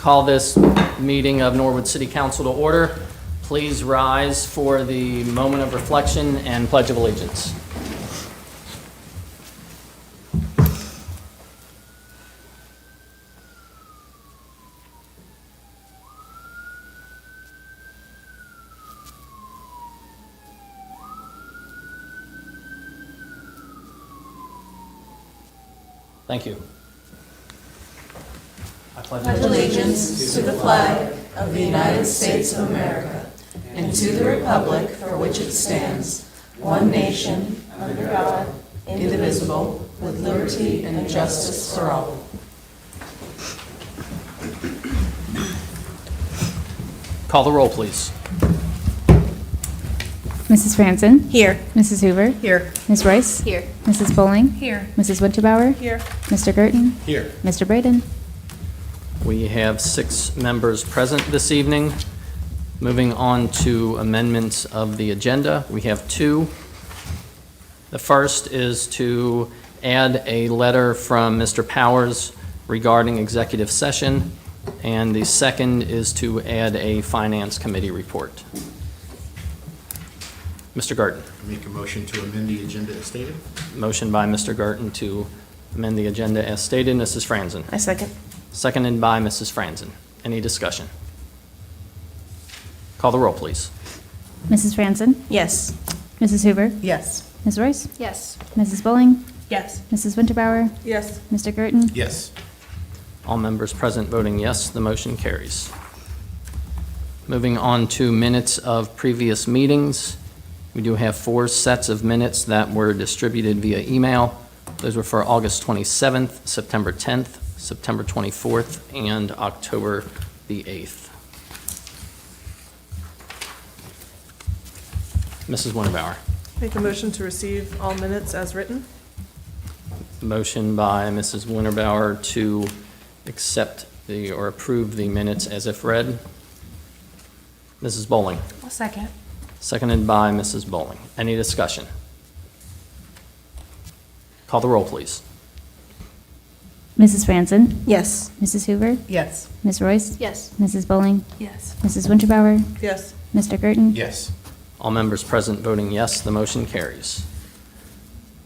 call this meeting of Norwood City Council to order. Please rise for the moment of reflection and Pledge of Allegiance. Thank you. I pledge allegiance to the flag of the United States of America and to the republic for which it stands, one nation, under God, indivisible, with liberty and justice for all. Call the roll, please. Mrs. Franzen? Here. Mrs. Hoover? Here. Ms. Royce? Here. Mrs. Bowling? Here. Mrs. Winterbauer? Here. Mr. Girton? Here. Mr. Braden? We have 6 members present this evening. Moving on to amendments of the agenda, we have 2. The first is to add a letter from Mr. Powers regarding executive session, and the second is to add a finance committee report. Mr. Garten. Make a motion to amend the agenda as stated. Motion by Mr. Garten to amend the agenda as stated. Mrs. Franzen. I second. Seconded by Mrs. Franzen. Any discussion? Call the roll, please. Mrs. Franzen? Yes. Mrs. Hoover? Yes. Ms. Royce? Yes. Mrs. Bowling? Yes. Mrs. Winterbauer? Yes. Mr. Girton? Yes. All members present voting yes, the motion carries. Moving on to minutes of previous meetings. We do have 4 sets of minutes that were distributed via email. Those were for August 27th, September 10th, September 24th, and October the 8th. Mrs. Winterbauer. Make a motion to receive all minutes as written. Motion by Mrs. Winterbauer to accept or approve the minutes as if read. Mrs. Bowling. I'll second. Seconded by Mrs. Bowling. Any discussion? Call the roll, please. Mrs. Franzen? Yes. Mrs. Hoover? Yes. Ms. Royce? Yes. Mrs. Bowling? Yes. Mrs. Winterbauer? Yes. Mr. Girton? Yes. All members present voting yes, the motion carries.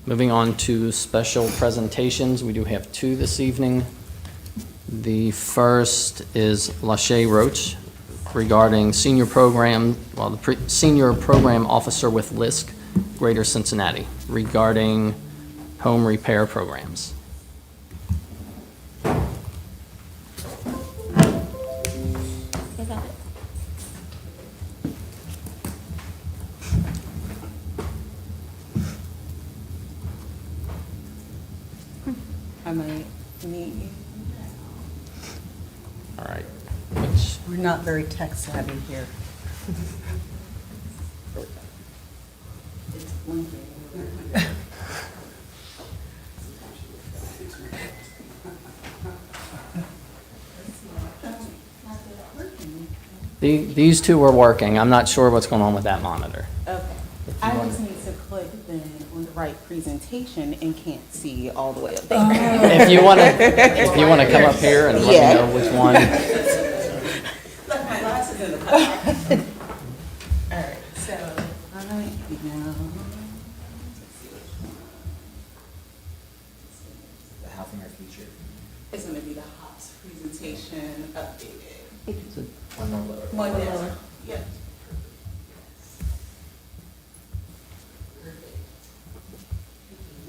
Moving on to special presentations, we do have 2 this evening. The first is Lachey Roach regarding senior program, senior program officer with LISC, Greater Cincinnati, regarding home repair programs. I might meet you. All right. We're not very tech savvy here. These 2 were working. I'm not sure what's going on with that monitor. Okay. I just need to click then on the right presentation and can't see all the way up there. If you want to come up here and let me know which one. Like my glasses in the car. All right, so I know. The housing our future. It's going to be the HOPS presentation updated. One more lower. One lower. Yep.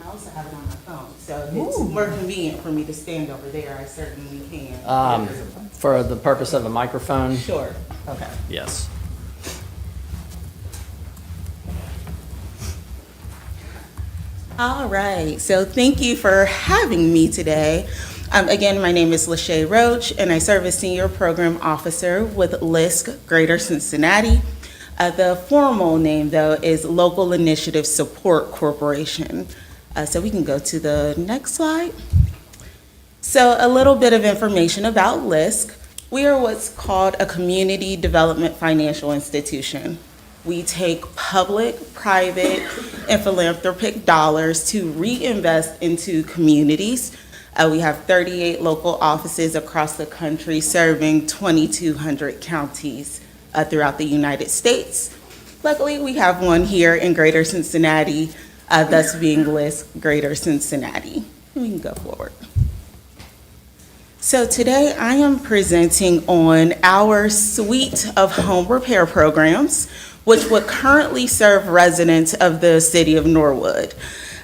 I also have it on my phone, so if it's more convenient for me to stand over there, I certainly can. For the purpose of the microphone? Sure, okay. Yes. All right, so thank you for having me today. Again, my name is Lachey Roach, and I serve as Senior Program Officer with LISC Greater Cincinnati. The formal name, though, is Local Initiative Support Corporation. So we can go to the next slide. So a little bit of information about LISC. We are what's called a community development financial institution. We take public, private, and philanthropic dollars to reinvest into communities We have 38 local offices across the country serving 2,200 counties throughout the United States. Luckily, we have one here in Greater Cincinnati, thus being LISC Greater Cincinnati. We can go forward. So today I am presenting on our suite of home repair programs, which would currently serve residents of the city of Norwood.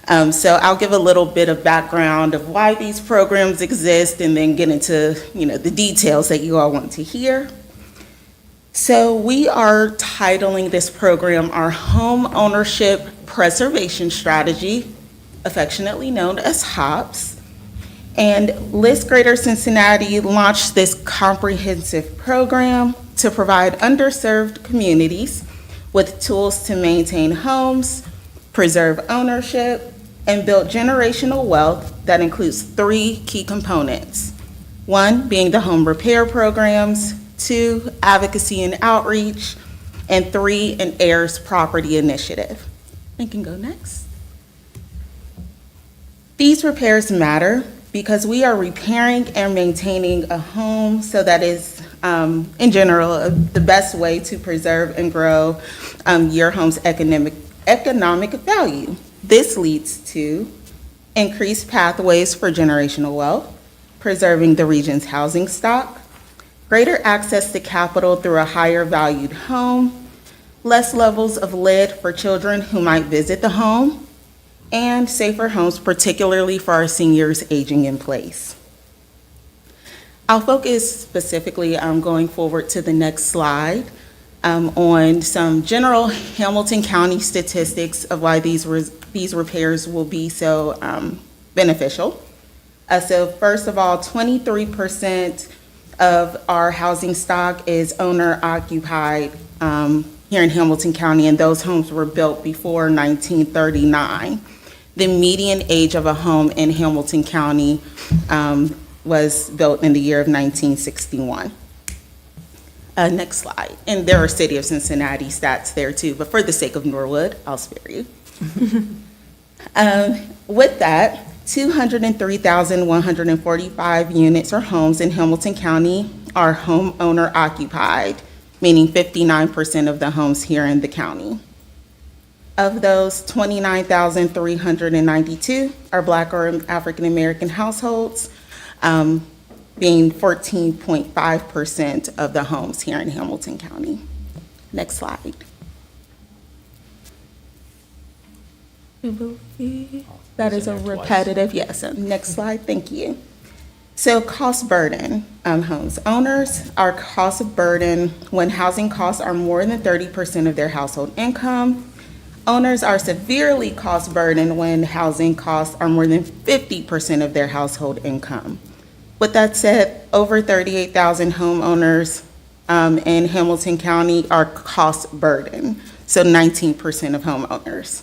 So I'll give a little bit of background of why these programs exist and then get into, the details that you all want to hear. So we are titling this program our Home Ownership Preservation Strategy, affectionately known as HOPS. And LISC Greater Cincinnati launched this comprehensive program to provide underserved communities with tools to maintain homes, preserve ownership, and build generational wealth that includes 3 key components. 1 being the home repair programs, 2, advocacy and outreach, and 3, an heirs property initiative. I can go next. These repairs matter because we are repairing and maintaining a home so that is, in general, the best way to preserve and grow your home's economic value. This leads to increased pathways for generational wealth, preserving the region's housing stock, greater access to capital through a higher valued home, less levels of lead for children who might visit the home, and safer homes, particularly for our seniors aging in place. I'll focus specifically, going forward to the next slide, on some general Hamilton County statistics of why these repairs will be so beneficial. So first of all, 23% of our housing stock is owner occupied here in Hamilton County, and those homes were built before 1939. The median age of a home in Hamilton County was built in the year of 1961. Next slide. And there are City of Cincinnati stats there too, but for the sake of Norwood, I'll spare you. With that, 203,145 units or homes in Hamilton County are homeowner occupied, meaning 59% of the homes here in the county. Of those, 29,392 are Black or African American households, being 14.5% of the homes here in Hamilton County. Next slide. That is a repetitive, yes. Next slide, thank you. So cost burden, homes owners are cost burden when housing costs are more than 30% of their household income. Owners are severely cost burdened when housing costs are more than 50% of their household income. With that said, over 38,000 homeowners in Hamilton County are cost burdened, so 19% of homeowners.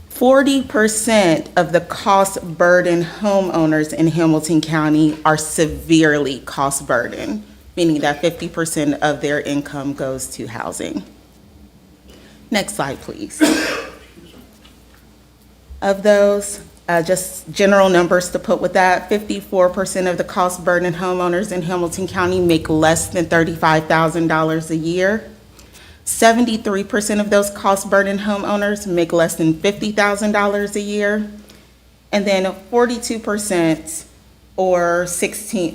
40% of the cost burdened homeowners in Hamilton County are severely cost burdened, meaning that 50% of their income goes to housing. Next slide, please. Of those, just general numbers to put with that, 54% of the cost burdened homeowners in Hamilton County make less than $35,000 a year. 73% of those cost burdened homeowners make less than $50,000 a year. And then 42%, or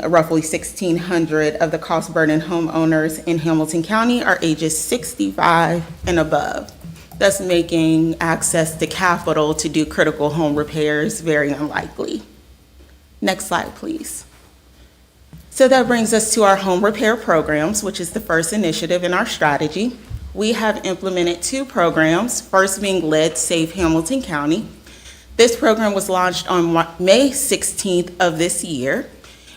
roughly 1,600 of the cost burdened homeowners in Hamilton County are ages 65 and above, thus making access to capital to do critical home repairs very unlikely. Next slide, please. So that brings us to our home repair programs, which is the first initiative in our strategy. We have implemented 2 programs, first being Lead Safe Hamilton County. This program was launched on May 16th of this year,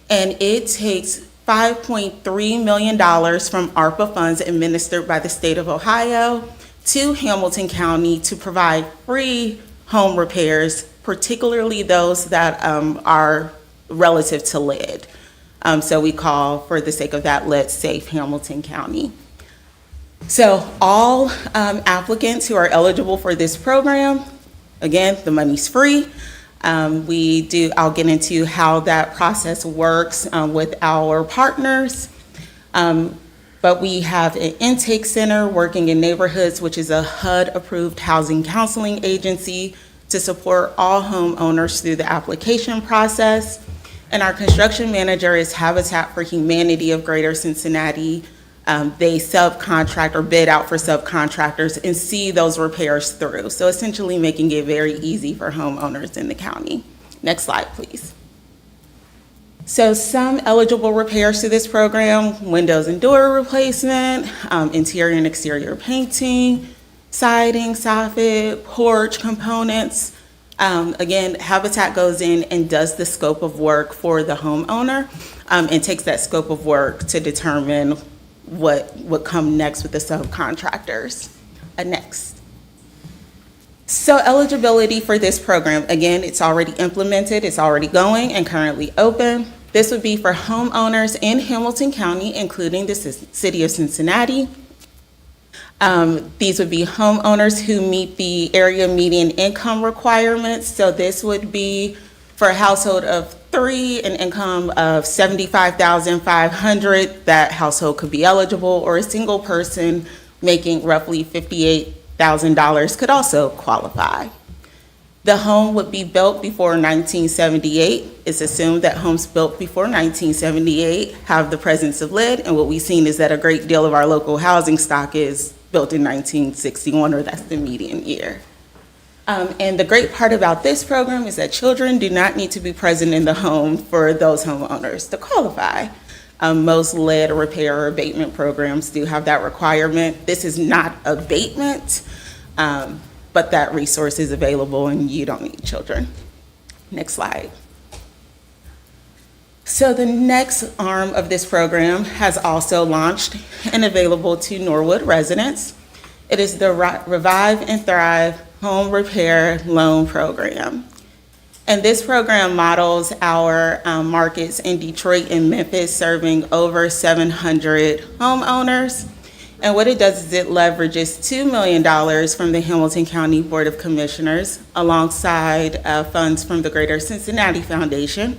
and it takes $5.3 million from ARPA funds administered by the state of Ohio to Hamilton County to provide free home repairs, particularly those that are relative to lead. So we call, for the sake of that, Lead Safe Hamilton County. So all applicants who are eligible for this program, again, the money's free, I'll get into how that process works with our partners. But we have an intake center working in neighborhoods, which is a HUD-approved housing counseling agency to support all homeowners through the application process. And our construction manager is Habitat for Humanity of Greater Cincinnati. They subcontract or bid out for subcontractors and see those repairs through. So essentially making it very easy for homeowners in the county. Next slide, please. So some eligible repairs to this program: windows and door replacement, interior and exterior painting, siding, soffit, porch components. Again, Habitat goes in and does the scope of work for the homeowner and takes that scope of work to determine what would come next with the subcontractors. Next. So eligibility for this program, again, it's already implemented, it's already going and currently open. This would be for homeowners in Hamilton County, including the city of Cincinnati. These would be homeowners who meet the area median income requirements. So this would be for a household of 3, an income of $75,500, that household could be eligible, or a single person making roughly $58,000 could also qualify. The home would be built before 1978. It's assumed that homes built before 1978 have the presence of lead, and what we've seen is that a great deal of our local housing stock is built in 1961, or that's the median year. And the great part about this program is that children do not need to be present in the home for those homeowners to qualify. Most lead repair or abatement programs do have that requirement. This is not abatement, but that resource is available and you don't need children. Next slide. So the next arm of this program has also launched and available to Norwood residents. It is the Revive and Thrive Home Repair Loan Program. And this program models our markets in Detroit and Memphis, serving over 700 homeowners. And what it does is it leverages $2 million from the Hamilton County Board of Commissioners alongside funds from the Greater Cincinnati Foundation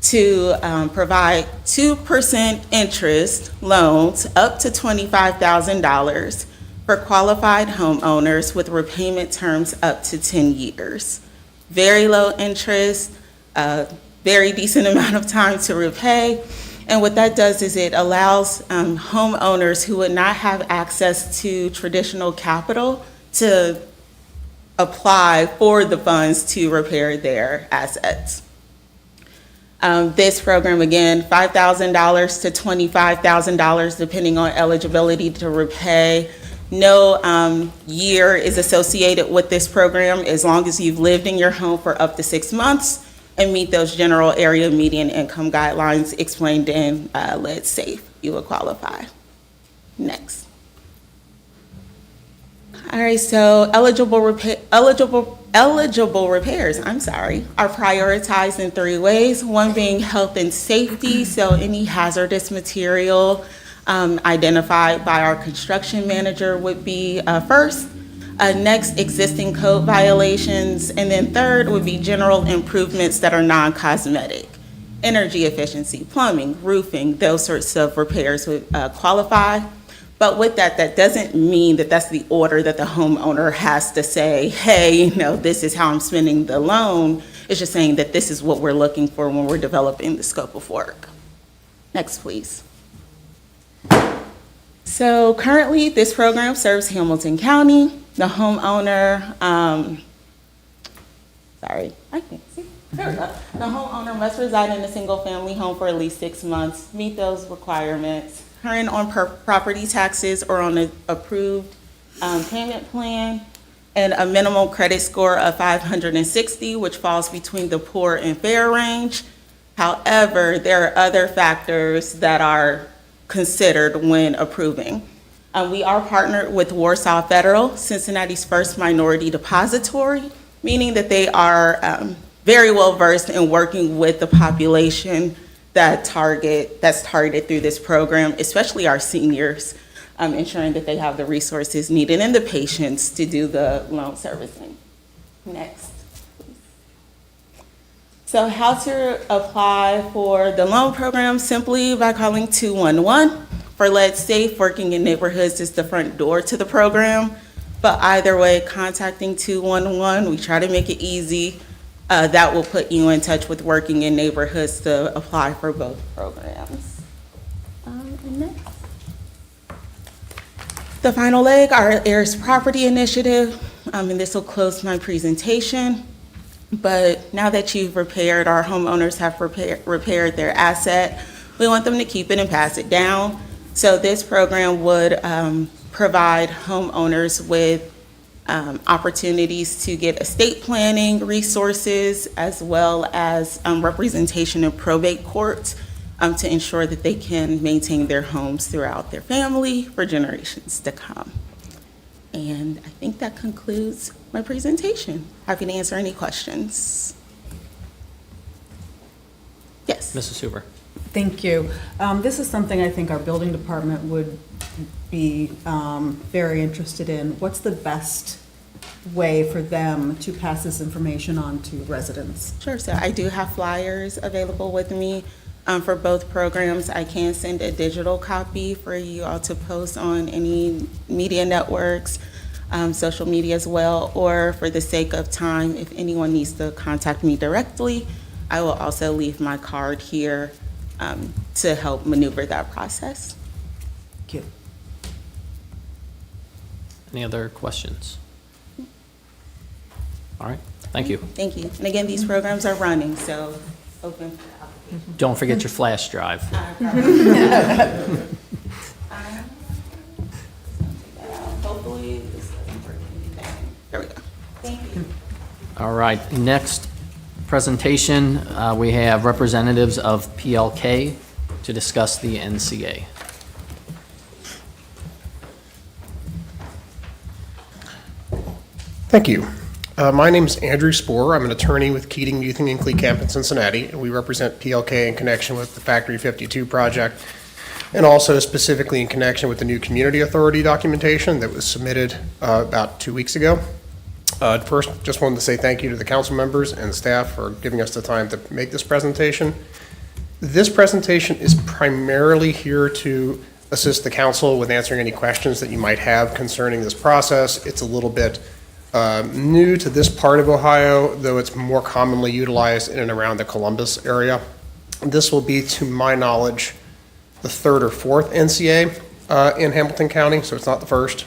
to provide 2% interest loans up to $25,000 for qualified homeowners with repayment terms up to 10 years. Very low interest, very decent amount of time to repay. And what that does is it allows homeowners who would not have access to traditional capital to apply for the funds to repair their assets. This program, again, $5,000 to $25,000, depending on eligibility to repay. No year is associated with this program as long as you've lived in your home for up to 6 months and meet those general area median income guidelines explained in Lead Safe. You will qualify. Next. All right, so eligible repairs, are prioritized in 3 ways. One being health and safety, so any hazardous material identified by our construction manager would be first. Next, existing code violations, and then third would be general improvements that are non-cosmetic. Energy efficiency, plumbing, roofing, those sorts of repairs would qualify. But with that, that doesn't mean that that's the order that the homeowner has to say, hey, this is how I'm spending the loan. It's just saying that this is what we're looking for when we're developing the scope of work. Next, please. So currently, this program serves Hamilton County. The homeowner, sorry, I can't see. There we go. The homeowner must reside in a single-family home for at least 6 months, meet those requirements, current on property taxes or on an approved payment plan, and a minimum credit score of 560, which falls between the poor and fair range. However, there are other factors that are considered when approving. We are partnered with Warsaw Federal, Cincinnati's first minority depository, meaning that they are very well versed in working with the population that's targeted through this program, especially our seniors, ensuring that they have the resources needed and the patience to do the loan servicing. Next, please. So how to apply for the loan program? Simply by calling 211. For Let's Safe, Working in Neighborhoods is the front door to the program. But either way, contacting 211, we try to make it easy. That will put you in touch with Working in Neighborhoods to apply for both programs. And next. The final leg, our heirs property initiative, and this will close my presentation. But now that you've repaired, our homeowners have repaired their asset, we want them to keep it and pass it down. So this program would provide homeowners with opportunities to get estate planning resources as well as representation in probate court to ensure that they can maintain their homes throughout their family for generations to come. And I think that concludes my presentation. Happy to answer any questions. Yes. Mrs. Huber. Thank you. This is something I think our building department would be very interested in. What's the best way for them to pass this information on to residents? Sure, so I do have flyers available with me for both programs. I can send a digital copy for you all to post on any media networks, social media as well, or for the sake of time, if anyone needs to contact me directly, I will also leave my card here to help maneuver that process. Thank you. Any other questions? All right, thank you. Thank you. And again, these programs are running, so open for application. Don't forget your flash drive. Hopefully this doesn't break anything. There we go. Thank you. All right, next presentation, we have representatives of PLK to discuss the NCA. Thank you. My name is Andrew Spohr. I'm an attorney with Keating, Youthing, and Camp in Cincinnati, and we represent PLK in connection with the Factory 52 project, and also specifically in connection with the new community authority documentation that was submitted about 2 weeks ago. First, just wanted to say thank you to the council members and staff for giving us the time to make this presentation. This presentation is primarily here to assist the council with answering any questions that you might have concerning this process. It's a little bit new to this part of Ohio, though it's more commonly utilized in and around the Columbus area. This will be, to my knowledge, the third or fourth NCA in Hamilton County, so it's not the first,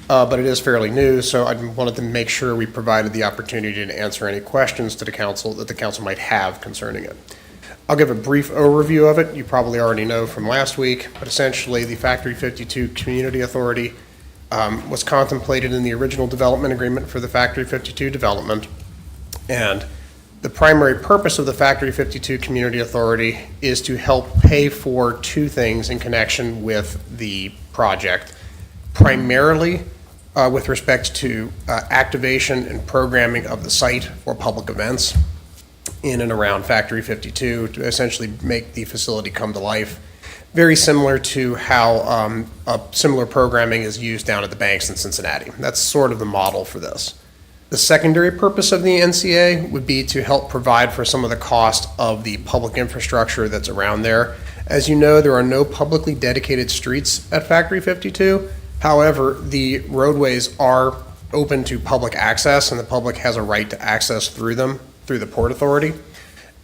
but it is fairly new, so I wanted to make sure we provided the opportunity to answer any questions to the council that the council might have concerning it. I'll give a brief overview of it. You probably already know from last week, but essentially the Factory 52 Community Authority was contemplated in the original development agreement for the Factory 52 development. And the primary purpose of the Factory 52 Community Authority is to help pay for two things in connection with the project, primarily with respect to activation and programming of the site for public events in and around Factory 52 to essentially make the facility come to life. Very similar to how similar programming is used down at the banks in Cincinnati. That's sort of the model for this. The secondary purpose of the NCA would be to help provide for some of the cost of the public infrastructure that's around there. As you know, there are no publicly dedicated streets at Factory 52. However, the roadways are open to public access, and the public has a right to access through them, through the Port Authority.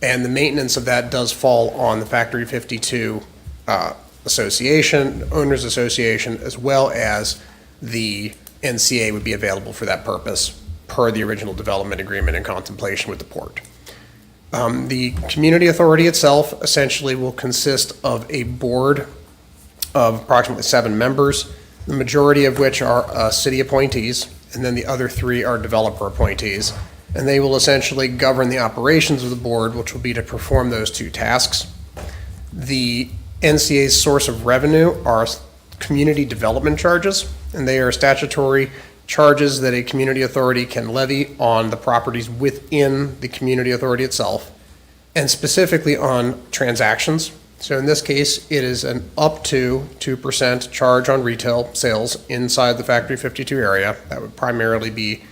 And the maintenance of that does fall on the Factory 52 association, owners association, as well as the NCA would be available for that purpose per the original development agreement in contemplation with the port. The community authority itself essentially will consist of a board of approximately 7 members, the majority of which are city appointees, and then the other 3 are developer appointees. And they will essentially govern the operations of the board, which will be to perform those 2 tasks. The NCA's source of revenue are community development charges, and they are statutory charges that a community authority can levy on the properties within the community authority itself, and specifically on transactions. So in this case, it is an up to 2% charge on retail sales inside the Factory 52 area. That would primarily be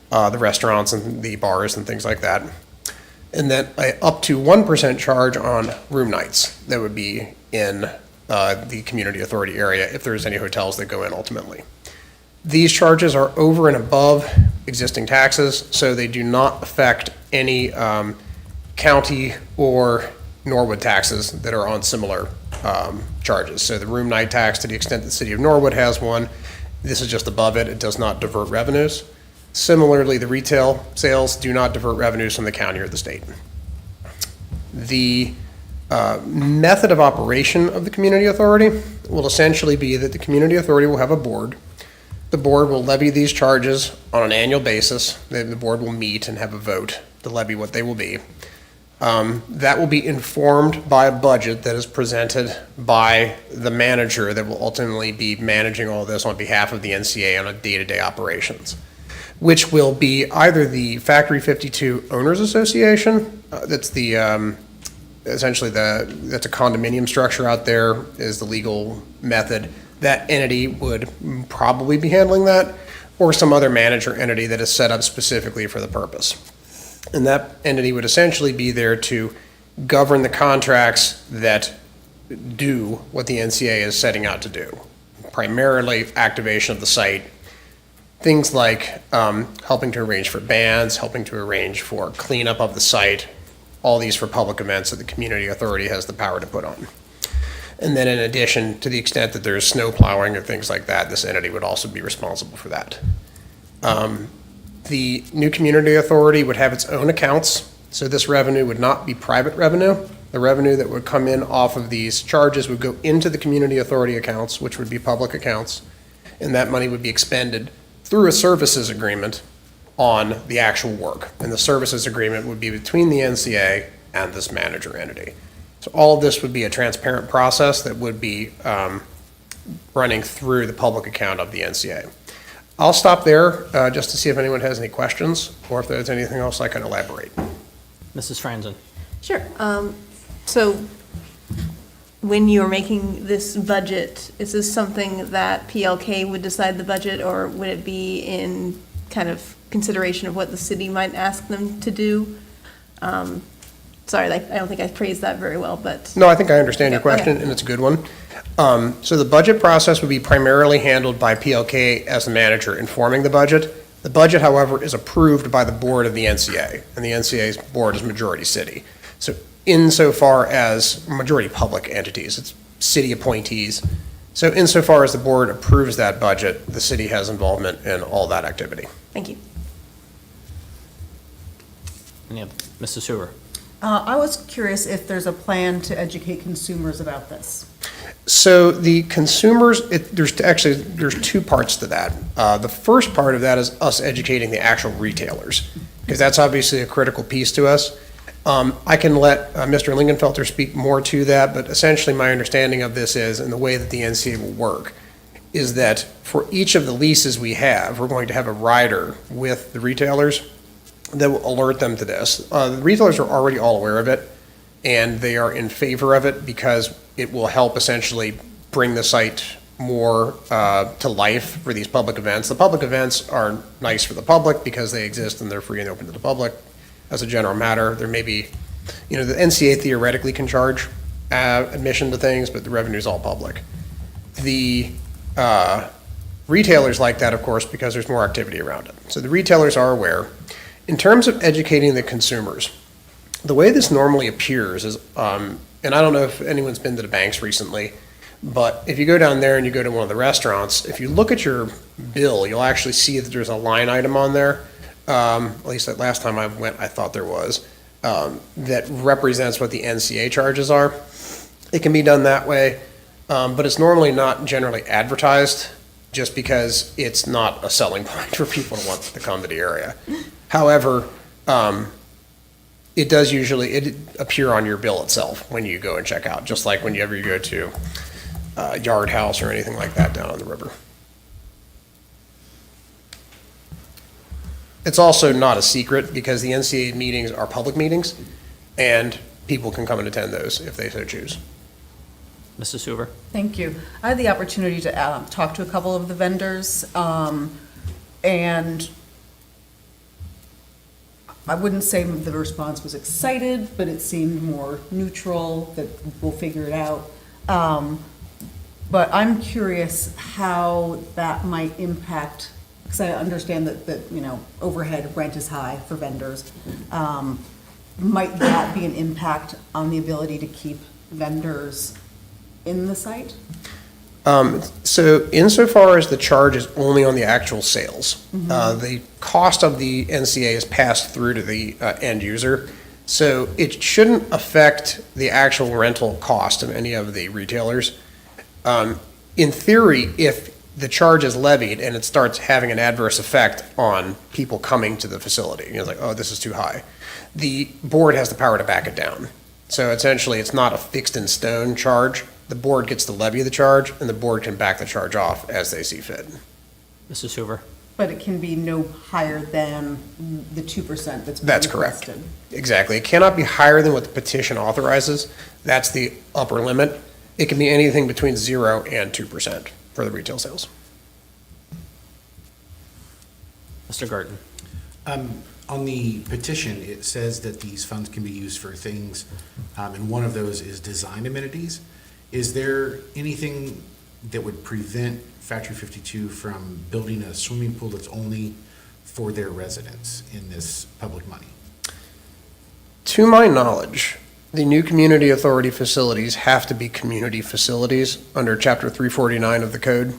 the restaurants and the bars and things like that. And then a up to 1% charge on room nights that would be in the community authority area if there's any hotels that go in ultimately. These charges are over and above existing taxes, so they do not affect any county or Norwood taxes that are on similar charges. So the room night tax, to the extent the city of Norwood has one, this is just above it. It does not divert revenues. Similarly, the retail sales do not divert revenues from the county or the state. The method of operation of the community authority will essentially be that the community authority will have a board. The board will levy these charges on an annual basis. The board will meet and have a vote to levy what they will be. That will be informed by a budget that is presented by the manager that will ultimately be managing all this on behalf of the NCA on a day-to-day operations, which will be either the Factory 52 Owners Association, that's the, essentially that's a condominium structure out there is the legal method. That entity would probably be handling that, or some other manager entity that is set up specifically for the purpose. And that entity would essentially be there to govern the contracts that do what the NCA is setting out to do, primarily activation of the site, things like helping to arrange for bands, helping to arrange for cleanup of the site, all these for public events that the community authority has the power to put on. And then in addition, to the extent that there's snow plowing or things like that, this entity would also be responsible for that. The new community authority would have its own accounts, so this revenue would not be private revenue. The revenue that would come in off of these charges would go into the community authority accounts, which would be public accounts, and that money would be expended through a services agreement on the actual work. And the services agreement would be between the NCA and this manager entity. So all of this would be a transparent process that would be running through the public account of the NCA. I'll stop there just to see if anyone has any questions or if there's anything else I can elaborate. Mrs. Franzen? Sure. So when you're making this budget, is this something that PLK would decide the budget, or would it be in kind of consideration of what the city might ask them to do? Sorry, I don't think I phrased that very well, but. No, I think I understand your Okay. question, and it's a good one. So the budget process would be primarily handled by PLK as the manager informing the budget. The budget, however, is approved by the board of the NCA, and the NCA's board is majority city. So insofar as majority public entities, it's city appointees. So insofar as the board approves that budget, the city has involvement in all that activity. Thank you. Any other? Mrs. Hoover? I was curious if there's a plan to educate consumers about this. So the consumers, there's two parts to that. The first part of that is us educating the actual retailers, because that's obviously a critical piece to us. I can let Mr. Lingenfelter speak more to that, but essentially my understanding of this is, and the way that the NCA will work, is that for each of the leases we have, we're going to have a rider with the retailers that will alert them to this. The retailers are already all aware of it, and they are in favor of it because it will help essentially bring the site more to life for these public events. The public events are nice for the public because they exist and they're free and open to the public. As a general matter, there may be, the NCA theoretically can charge admission to things, but the revenue is all public. The retailers like that, of course, because there's more activity around it. So the retailers are aware. In terms of educating the consumers, the way this normally appears is, and I don't know if anyone's been to the banks recently, but if you go down there and you go to one of the restaurants, if you look at your bill, you'll actually see that there's a line item on there, at least that last time I went, I thought there was, that represents what the NCA charges are. It can be done that way, but it's normally not generally advertised just because it's not a selling point for people to want to come to the area. However, it does usually appear on your bill itself when you go and check out, just like whenever you go to Yard House or anything like that down on the river. It's also not a secret because the NCA meetings are public meetings and people can come and attend those if they so choose. Mrs. Hoover? Thank you. I had the opportunity to talk to a couple of the vendors, and I wouldn't say the response was excited, but it seemed more neutral, that we'll figure it out. But I'm curious how that might impact, because I understand that, you know, overhead rent is high for vendors. Might that be an impact on the ability to keep vendors in the site? So insofar as the charge is only on the actual sales, the cost of the NCA is passed through to the end user. So it shouldn't affect the actual rental cost of any of the retailers. In theory, if the charge is levied and it starts having an adverse effect on people coming to the facility, you know, like, oh, this is too high, the board has the power to back it down. So essentially, it's not a fixed in stone charge. The board gets to levy the charge, and the board can back the charge off as they see fit. Mrs. Hoover? But it can be no higher than the 2% that's been That's correct. requested. Exactly. It cannot be higher than what the petition authorizes. That's the upper limit. It can be anything between 0 and 2% for the retail sales. Mr. Garten? On the petition, it says that these funds can be used for things, and one of those is design amenities. Is there anything that would prevent Factory 52 from building a swimming pool that's only for their residents in this public money? To my knowledge, the new community authority facilities have to be community facilities under Chapter 349 of the code.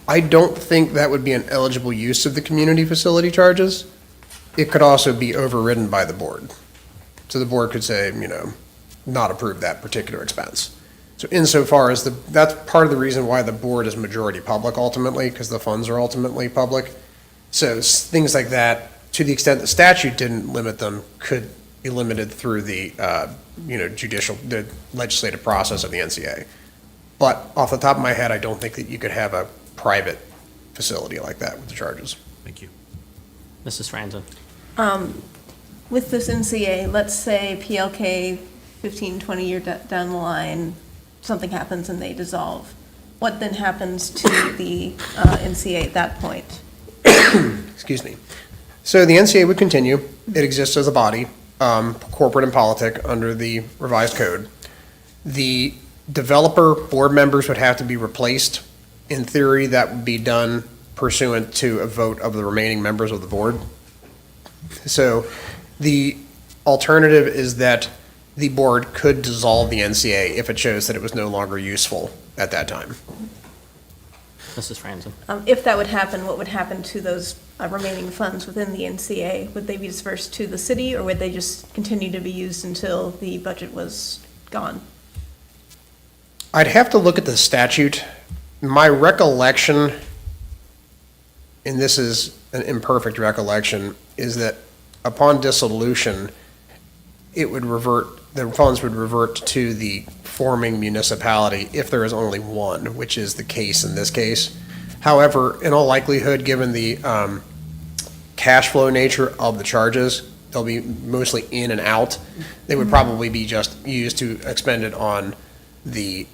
I don't think that would be an eligible use of the community facility charges. It could also be overridden by the board. So the board could say, you know, not approve that particular expense. So insofar as that's part of the reason why the board is majority public ultimately, because the funds are ultimately public. So things like that, to the extent the statute didn't limit them, could be limited through the, the legislative process of the NCA. But off the top of my head, I don't think that you could have a private facility like that with the charges. Thank you. Mrs. Franzen? With this NCA, let's say PLK 15, 20 years down the line, something happens and they dissolve. What then happens to the NCA at that point? Excuse me. So the NCA would continue. It exists as a body, corporate and politic, under the revised code. The developer board members would have to be replaced. In theory, that would be done pursuant to a vote of the remaining members of the board. So the alternative is that the board could dissolve the NCA if it shows that it was no longer useful at that time. Mrs. Franzen? If that would happen, what would happen to those remaining funds within the NCA? Would they be dispersed to the city, or would they just continue to be used until the budget was gone? I'd have to look at the statute. My recollection, and this is an imperfect recollection, is that upon dissolution, it would revert, the funds would revert to the forming municipality if there is only one, which is the case in this case. However, in all likelihood, given the cash flow nature of the charges, they'll be mostly in and out. They would probably be just used to expend it on the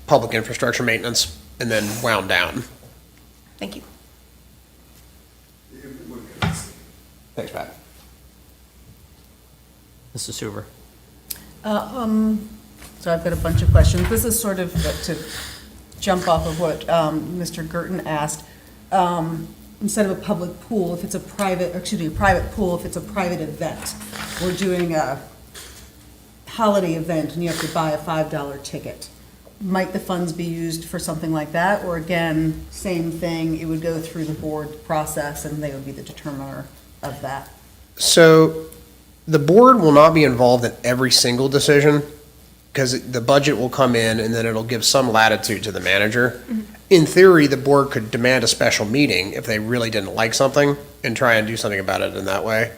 public infrastructure maintenance and then wound down. Thank you. Thanks, Pat. Mrs. Hoover? So I've got a bunch of questions. This is sort of to jump off of what Mr. Girton asked. Instead of a public pool, if it's a private, a private pool, if it's a private event, we're doing a holiday event and you have to buy a $5 ticket. Might the funds be used for something like that? Or again, same thing, it would go through the board process and they would be the determiner of that? So the board will not be involved in every single decision because the budget will come in and then it'll give some latitude to the manager. In theory, the board could demand a special meeting if they really didn't like something and try and do something about it in that way.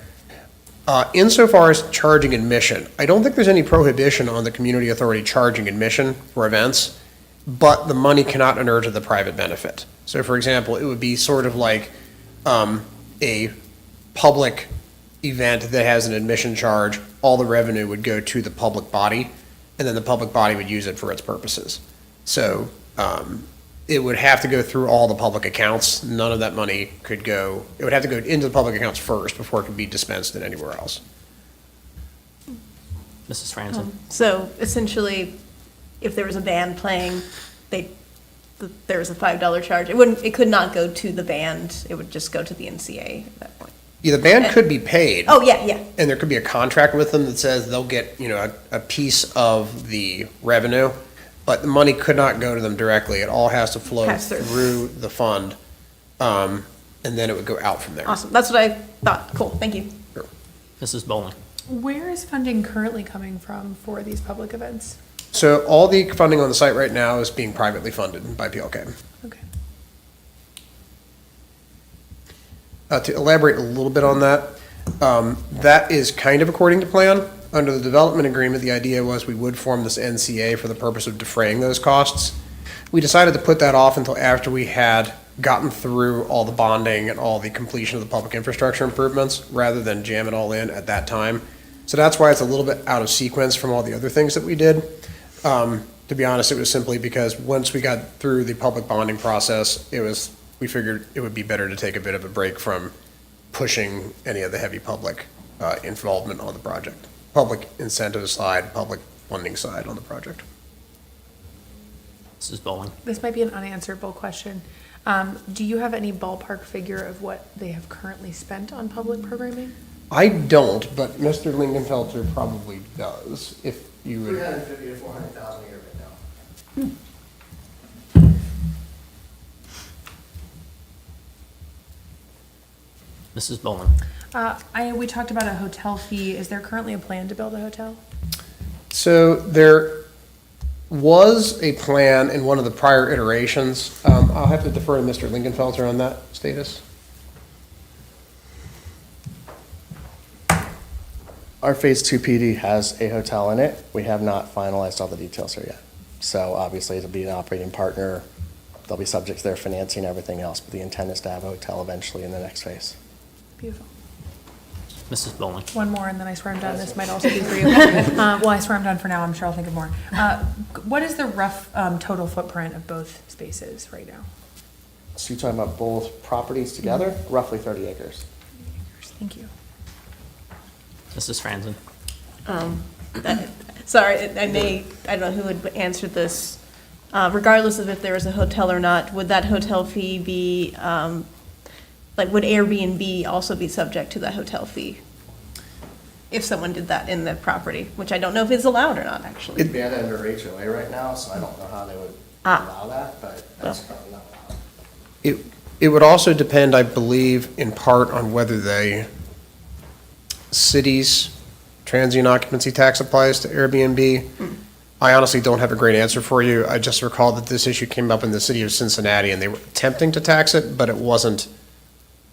Insofar as charging admission, I don't think there's any prohibition on the community authority charging admission for events, but the money cannot inure to the private benefit. So for example, it would be sort of like a public event that has an admission charge, all the revenue would go to the public body, and then the public body would use it for its purposes. So it would have to go through all the public accounts. None of that money could go, it would have to go into the public accounts first before it could be dispensed in anywhere else. Mrs. Franzen? So essentially, if there was a band playing, there was a $5 charge. It could not go to the band. It would just go to the NCA at that point. Yeah, the band could be paid. Oh, yeah. And there could be a contract with them that says they'll get, a piece of the revenue, but the money could not go to them directly. It all has to flow Pass through. through the fund, and then it would go out from there. Awesome. That's what I thought. Cool. Thank you. Mrs. Bowling? Where is funding currently coming from for these public events? So all the funding on the site right now is being privately funded by PLK. Okay. To elaborate a little bit on that, that is kind of according to plan. Under the development agreement, the idea was we would form this NCA for the purpose of defraying those costs. We decided to put that off until after we had gotten through all the bonding and all the completion of the public infrastructure improvements, rather than jam it all in at that time. So that's why it's a little bit out of sequence from all the other things that we did. To be honest, it was simply because once we got through the public bonding process, we figured it would be better to take a bit of a break from pushing any of the heavy public involvement on the project. Public incentive side, public funding side on the project. Mrs. Bowling? This might be an unanswerable question. Do you have any ballpark figure of what they have currently spent on public programming? I don't, but Mr. Lingenfelter probably does, if you would. 350 to 400,000 a year right now. Mrs. Bowling? We talked about a hotel fee. Is there currently a plan to build a hotel? So there was a plan in one of the prior iterations. I'll have to defer to Mr. Lingenfelter on that status. Our Phase 2 PD has a hotel in it. We have not finalized all the details here yet. So obviously, it'll be an operating partner. They'll be subject to their financing and everything else, but the intent is to have a hotel eventually in the next phase. Beautiful. Mrs. Bowling? One more, and then I swear I'm done. This might also be for you. Well, I swear I'm done for now. I'm sure I'll think of more. What is the rough total footprint of both spaces right now? So you're talking about both properties together, roughly 30 acres. Thank you. Mrs. Franzen? Sorry, I don't know who would answer this. Regardless of if there was a hotel or not, would that hotel fee be, would Airbnb also be subject to that hotel fee? If someone did that in the property, which I don't know if it's allowed or not, actually. It'd be under HOA right now, so I don't know how they would allow that, but that's probably not allowed. It would also depend, I believe, in part on whether the city's transient occupancy tax applies to Airbnb. I honestly don't have a great answer for you. I just recall that this issue came up in the city of Cincinnati, and they were attempting to tax it, but it wasn't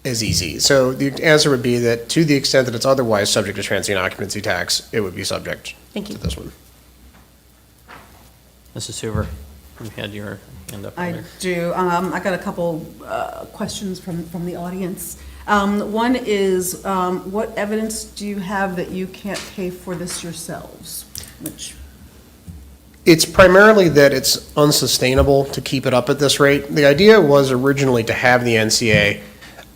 as easy. So the answer would be that to the extent that it's otherwise subject to transient occupancy tax, it would be subject Thank you. to this one. Mrs. Hoover, you had your hand up I earlier. do. I got a couple questions from the audience. One is, what evidence do you have that you can't pay for this yourselves? It's primarily that it's unsustainable to keep it up at this rate. The idea was originally to have the NCA,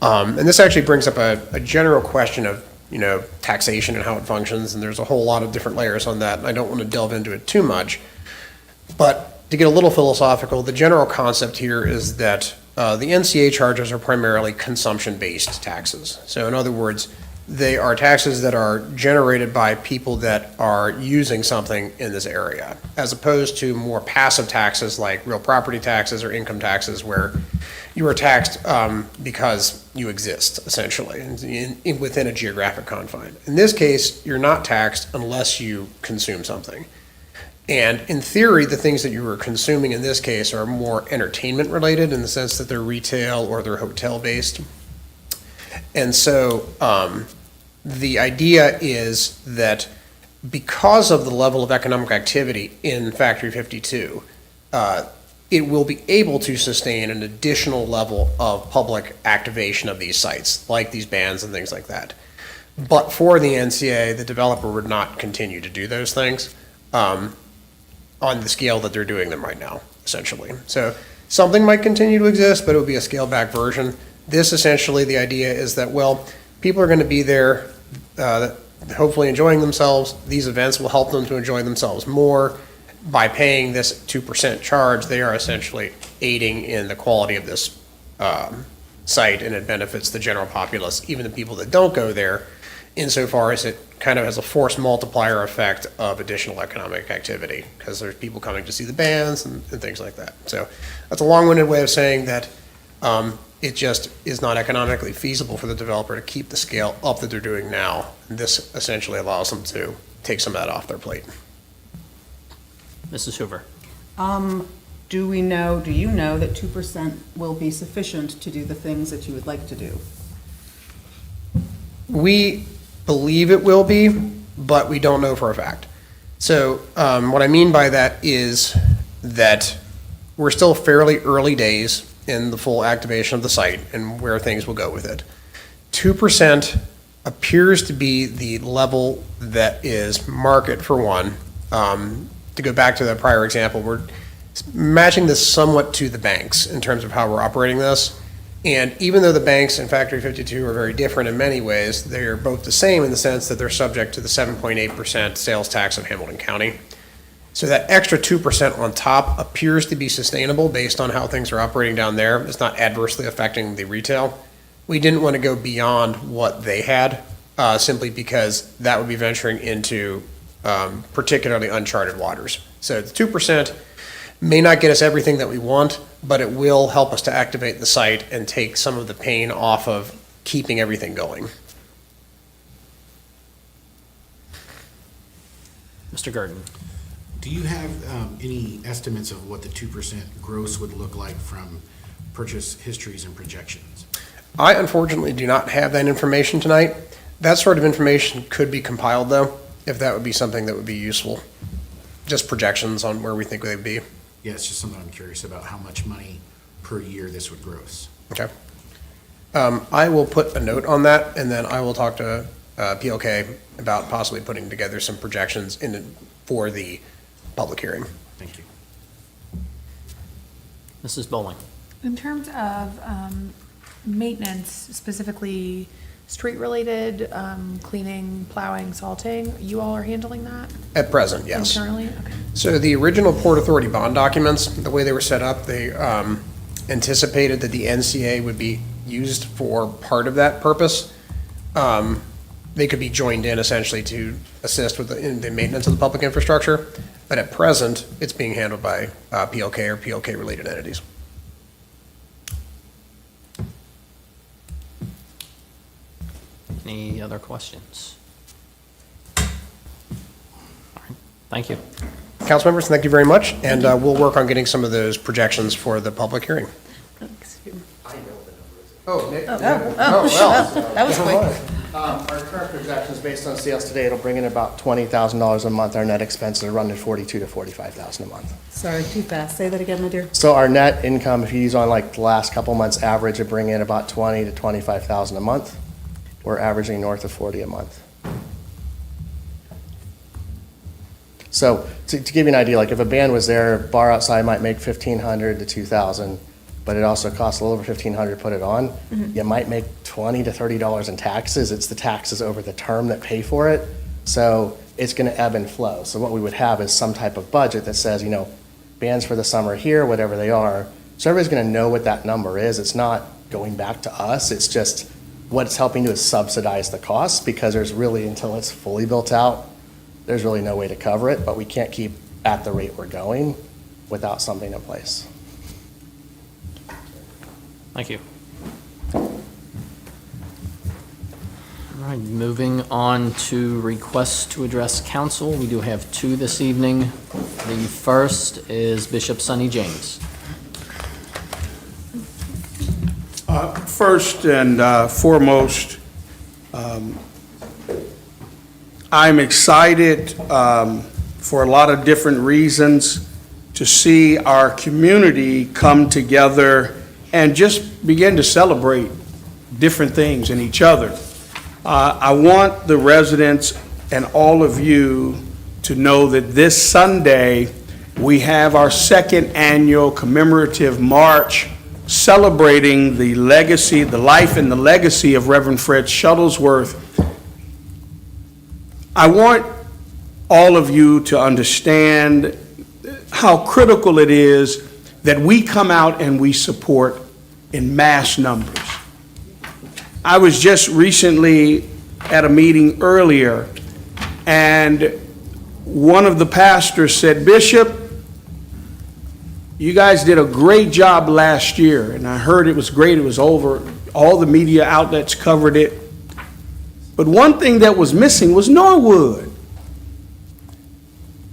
and this actually brings up a general question of, taxation and how it functions, and there's a whole lot of different layers on that, and I don't want to delve into it too much. But to get a little philosophical, the general concept here is that the NCA charges are primarily consumption-based taxes. So in other words, they are taxes that are generated by people that are using something in this area, as opposed to more passive taxes like real property taxes or income taxes, where you are taxed because you exist, essentially, within a geographic confine. In this case, you're not taxed unless you consume something. And in theory, the things that you are consuming in this case are more entertainment related in the sense that they're retail or they're hotel based. And so the idea is that because of the level of economic activity in Factory 52, it will be able to sustain an additional level of public activation of these sites, like these bands and things like that. But for the NCA, the developer would not continue to do those things on the scale that they're doing them right now, essentially. So Something might continue to exist, but it would be a scaled-back version. This essentially, the idea is that, well, people are going to be there, hopefully enjoying themselves. These events will help them to enjoy themselves more. By paying this 2% charge, they are essentially aiding in the quality of this site, and it benefits the general populace, even the people that don't go there, insofar as it kind of has a force multiplier effect of additional economic activity, because there's people coming to see the bands and things like that. So that's a long-winded way of saying that it just is not economically feasible for the developer to keep the scale up that they're doing now. And this essentially allows them to take some of that off their plate. Mrs. Hoover. Do you know that 2% will be sufficient to do the things that you would like to do? We believe it will be, but we don't know for a fact. So what I mean by that is that we're still fairly early days in the full activation of the site and where things will go with it. 2% appears to be the level that is market for one. To go back to the prior example, we're matching this somewhat to the banks in terms of how we're operating this. And even though the banks and Factory 52 are very different in many ways, they're both the same in the sense that they're subject to the 7.8% sales tax of Hamilton County. So that extra 2% on top appears to be sustainable based on how things are operating down there. It's not adversely affecting the retail. We didn't want to go beyond what they had, simply because that would be venturing into particularly uncharted waters. So the 2% may not get us everything that we want, but it will help us to activate the site and take some of the pain off of keeping everything going. Mr. Gurdon. Do you have any estimates of what the 2% gross would look like from purchase histories and projections? I unfortunately do not have that information tonight. That sort of information could be compiled, though, if that would be something that would be useful. Just projections on where we think they'd be. Yeah, it's just something I'm curious about, how much money per year this would gross. Okay. I will put a note on that, and then I will talk to PLK about possibly putting together some projections for the public hearing. Thank you. Mrs. Bowling. In terms of maintenance, specifically street-related, cleaning, plowing, salting, you all are handling that At present, yes. internally? Okay. So the original Port Authority bond documents, the way they were set up, they anticipated that the NCA would be used for part of that purpose. They could be joined in essentially to assist with the maintenance of the public infrastructure, but at present, it's being handled by PLK or PLK-related entities. Any other questions? All right, thank you. Council members, thank you very much, and we'll work on getting some of those projections for the public hearing. Oh, Nick? Oh, well. That was quick. Our current projections based on sales today, it'll bring in about $20,000 a month. Our net expenses are running $42,000 to $45,000 a month. Sorry, too fast. Say that again, my dear. So our net income, if you use on like the last couple months average, would bring in about $20,000 to $25,000 a month. We're averaging north of $40,000 a month. So to give you an idea, like if a band was there, bar outside might make $1,500 to $2,000, but it also costs a little over $1,500 to put it on. Mm-hmm. You might make $20 to $30 in taxes. It's the taxes over the term that pay for it. So it's going to ebb and flow. So what we would have is some type of budget that says, bands for the summer here, whatever they are. So everybody's going to know what that number is. It's not going back to us. It's just what it's helping do is subsidize the costs, because there's really, until it's fully built out, there's really no way to cover it, but we can't keep at the rate we're going without something in place. Thank you. All right, moving on to requests to address council. We do have two this evening. The first is Bishop Sonny James. First and foremost, I'm excited for a lot of different reasons to see our community come together and just begin to celebrate different things in each other. I want the residents and all of you to know that this Sunday we have our second annual commemorative march celebrating the legacy, the life and the legacy of Reverend Fred Shuttlesworth. I want all of you to understand how critical it is that we come out and we support in mass numbers. I was just recently at a meeting earlier, and one of the pastors said, "Bishop, you guys did a great job last year," and I heard it was great. It was over. All the media outlets covered it. But one thing that was missing was Norwood.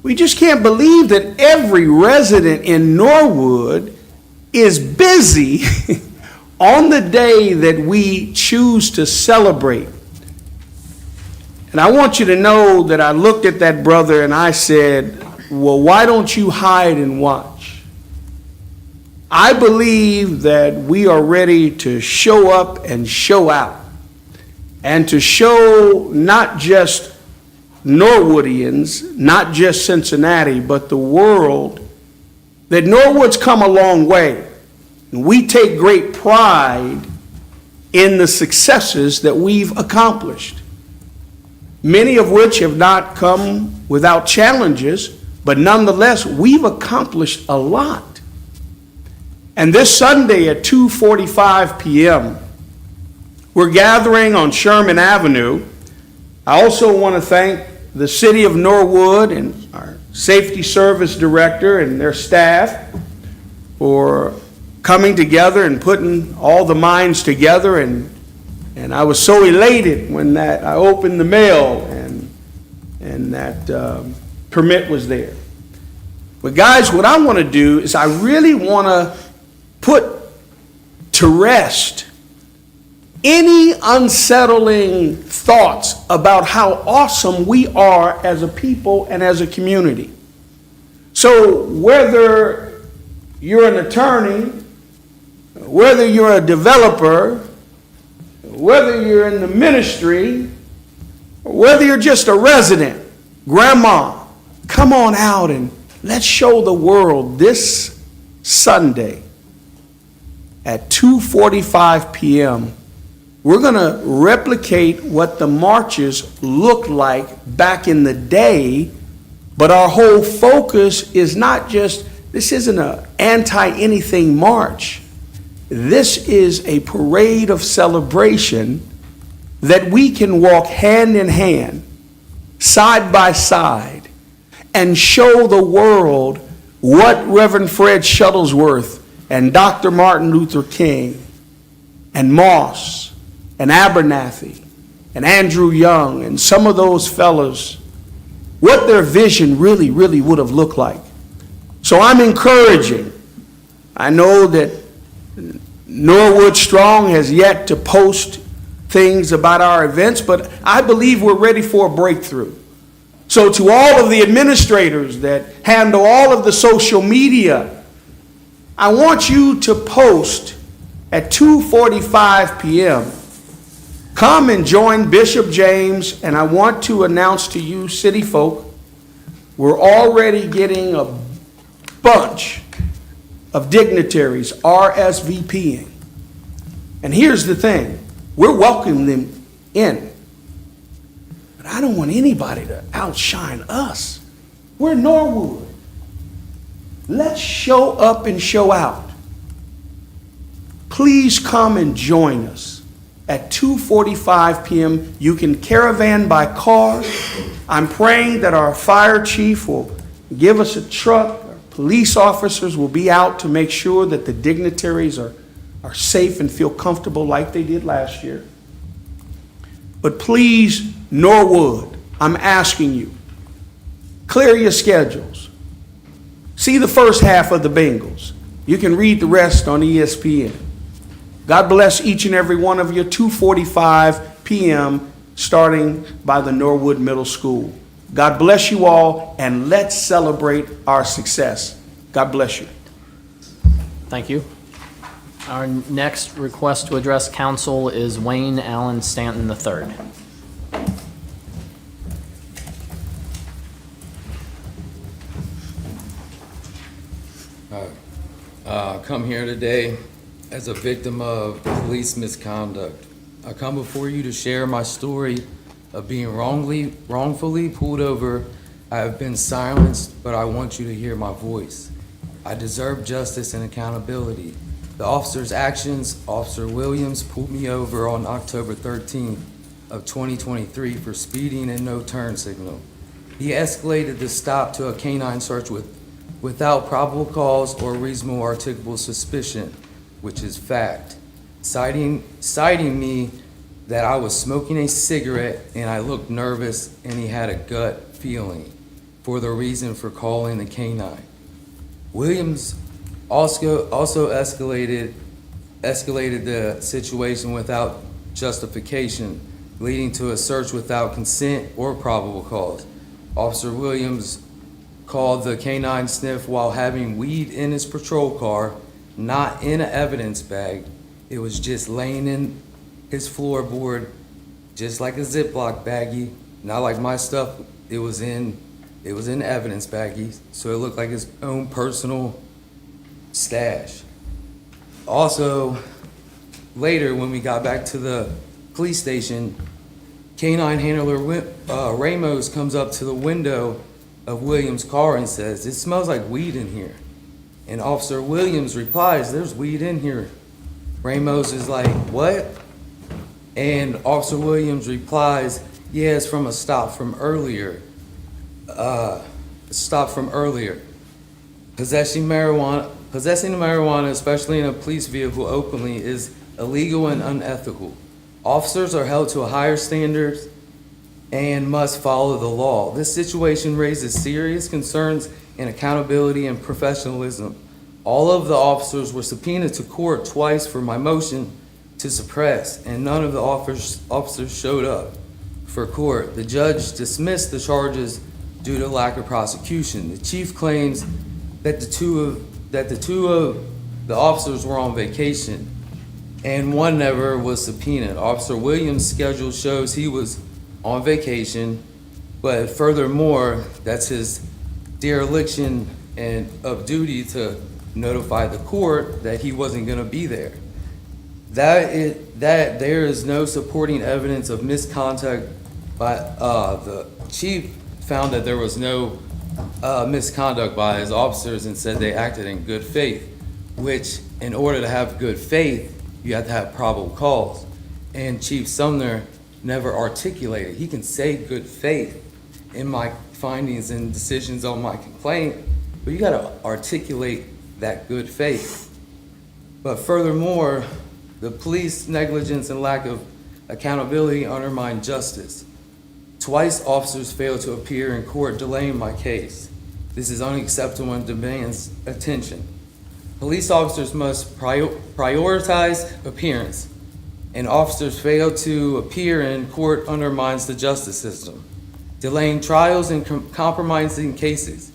We just can't believe that every resident in Norwood is busy on the day that we choose to celebrate. And I want you to know that I looked at that brother and I said, well, why don't you hide and watch? I believe that we are ready to show up and show out, and to show not just Norwoodians, not just Cincinnati, but the world, that Norwood's come a long way. And we take great pride in the successes that we've accomplished, many of which have not come without challenges, but nonetheless, we've accomplished a lot. And this Sunday at 2:45 p.m., we're gathering on Sherman Avenue. I also want to thank the City of Norwood and our Safety Service Director and their staff for coming together and putting all the minds together. And I was so elated when I opened the mail and that permit was there. But guys, what I want to do is I really want to put to rest any unsettling thoughts about how awesome we are as a people and as a community. So whether you're an attorney, whether you're a developer, whether you're in the ministry, or whether you're just a resident, grandma, come on out and let's show the world this Sunday at 2:45 p.m. We're going to replicate what the marches looked like back in the day, but our whole focus is not just, this isn't an anti-anything march. This is a parade of celebration that we can walk hand in hand, side by side, and show the world what Reverend Fred Shuttlesworth and Dr. Martin Luther King and Moss and Abernathy and Andrew Young and some of those fellows, what their vision really would have looked like. So I'm encouraging. I know that Norwood Strong has yet to post things about our events, but I believe we're ready for a breakthrough. So to all of the administrators that handle all of the social media, I want you to post at 2:45 p.m. Come and join Bishop James, and I want to announce to you, city folk, we're already getting a bunch of dignitaries RSVPing. And here's the thing, we're welcoming them in. But I don't want anybody to outshine us. We're Norwood. Let's show up and show out. Please come and join us. At 2:45 p.m., you can caravan by car. I'm praying that our fire chief will give us a truck. Our police officers will be out to make sure that the dignitaries are safe and feel comfortable like they did last year. But please, Norwood, I'm asking you, clear your schedules. See the first half of the Bengals. You can read the rest on ESPN. God bless each and every one of you. 2:45 p.m. starting by the Norwood Middle School. God bless you all, and let's celebrate our success. God bless you. Thank you. Our next request to address council is Wayne Allen Stanton III. come here today as a victim of police misconduct. I come before you to share my story of being wrongfully pulled over. I have been silenced, but I want you to hear my voice. I deserve justice and accountability. The officer's actions, Officer Williams pulled me over on October 13th of 2023 for speeding and no turn signal. He escalated the stop to a canine search without probable cause or reasonable articulable suspicion, which is fact, citing me that I was smoking a cigarette and I looked nervous, and he had a gut feeling for the reason for calling the canine. Williams also escalated the situation without justification, leading to a search without consent or probable cause. Officer Williams called the canine sniff while having weed in his patrol car, not in an evidence bag. It was just laying in his floorboard, just like a Ziploc baggie, not like my stuff. It was in evidence baggies, so it looked like his own personal stash. Also, later when we got back to the police station, canine handler Ramos comes up to the window of Williams' car and says, "It smells like weed in here." And Officer Williams replies, "There's weed in here." Ramos is like, "What?" And Officer Williams replies, "Yeah, it's from a stop from earlier. Possessing marijuana, especially in a police vehicle openly, is illegal and unethical. Officers are held to a higher standard and must follow the law. This situation raises serious concerns in accountability and professionalism. All of the officers were subpoenaed to court twice for my motion to suppress, and none of the officers showed up for court. The judge dismissed the charges due to lack of prosecution. The chief claims that the two of the officers were on vacation, and one never was subpoenaed. Officer Williams' schedule shows he was on vacation, but furthermore, that's his dereliction of duty to notify the court that he wasn't going to be there. That there is no supporting evidence of misconduct by the chief found that there was no misconduct by his officers and said they acted in good faith, which in order to have good faith, you have to have probable cause. And Chief Sumner never articulated. He can say good faith in my findings and decisions on my complaint, but you got to articulate that good faith. But furthermore, the police negligence and lack of accountability undermine justice. Twice, officers failed to appear in court, delaying my case. This is unacceptable and demands attention. Police officers must prioritize appearance, and officers fail to appear in court undermines the justice system, delaying trials and compromising cases.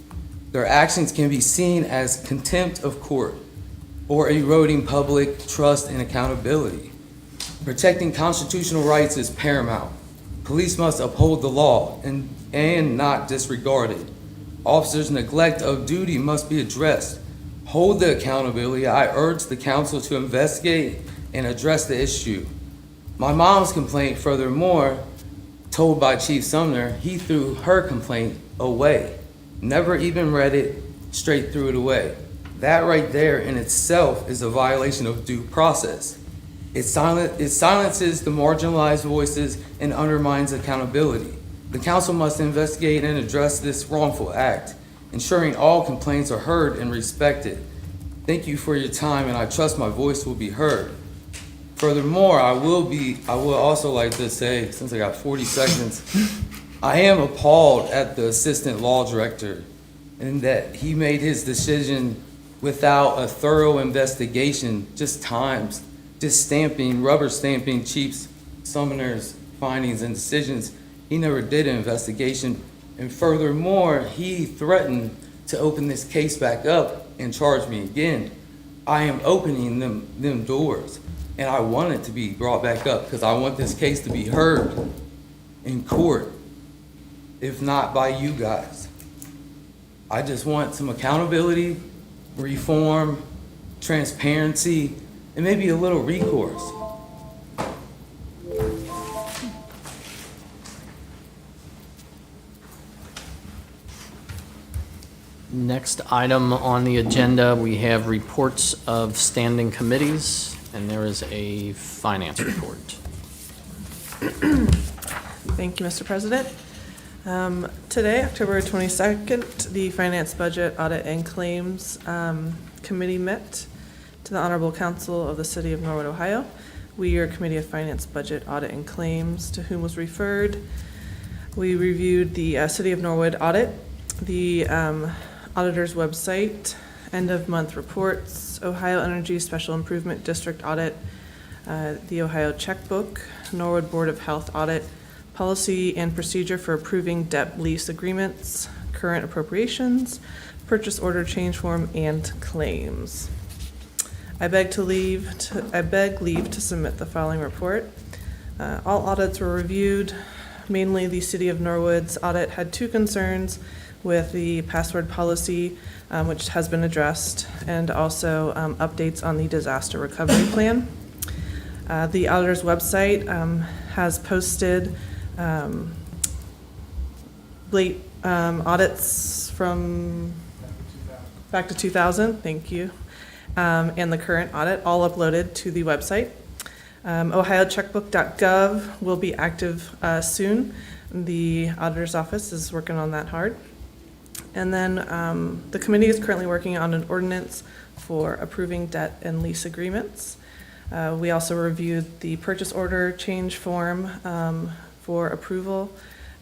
Their actions can be seen as contempt of court or eroding public trust and accountability. Protecting constitutional rights is paramount. Police must uphold the law and not disregard it. Officers' neglect of duty must be addressed. Hold the accountability. I urge the council to investigate and address the issue. My mom's complaint, furthermore, told by Chief Sumner, he threw her complaint away. Never even read it, straight threw it away. That right there in itself is a violation of due process. It silences the marginalized voices and undermines accountability. The council must investigate and address this wrongful act, ensuring all complaints are heard and respected. Thank you for your time, and I trust my voice will be heard. Furthermore, I will also like to say, since I got 40 seconds, I am appalled at the assistant law director and that he made his decision without a thorough investigation, just rubber stamping Chief Sumner's findings and decisions. He never did an investigation. And furthermore, he threatened to open this case back up and charge me again. I am opening them doors, and I want it to be brought back up because I want this case to be heard in court, if not by you guys. I just want some accountability, reform, transparency, and maybe a little recourse. Next item on the agenda, we have reports of standing committees, and there is a finance report. Thank you, Mr. President. Today, October 22nd, the Finance, Budget, Audit, and Claims Committee met to the Honorable Council of the City of Norwood, Ohio. We, your Committee of Finance, Budget, Audit, and Claims, to whom was referred. We reviewed the City of Norwood audit, the auditor's website, end-of-month reports, Ohio Energy Special Improvement District audit, the Ohio checkbook, Norwood Board of Health audit, policy and procedure for approving debt lease agreements, current appropriations, purchase order change form, and claims. I beg leave to submit the following report. All audits were reviewed. Mainly, the City of Norwood's audit had two concerns with the password policy, which has been addressed, and also updates on the disaster recovery plan. The auditor's website has posted late audits from back to 2000, thank you, and the current audit, all uploaded to the website. OhioCheckbook.gov will be active soon. The auditor's office is working on that hard. And then the committee is currently working on an ordinance for approving debt and lease agreements. We also reviewed the purchase order change form for approval.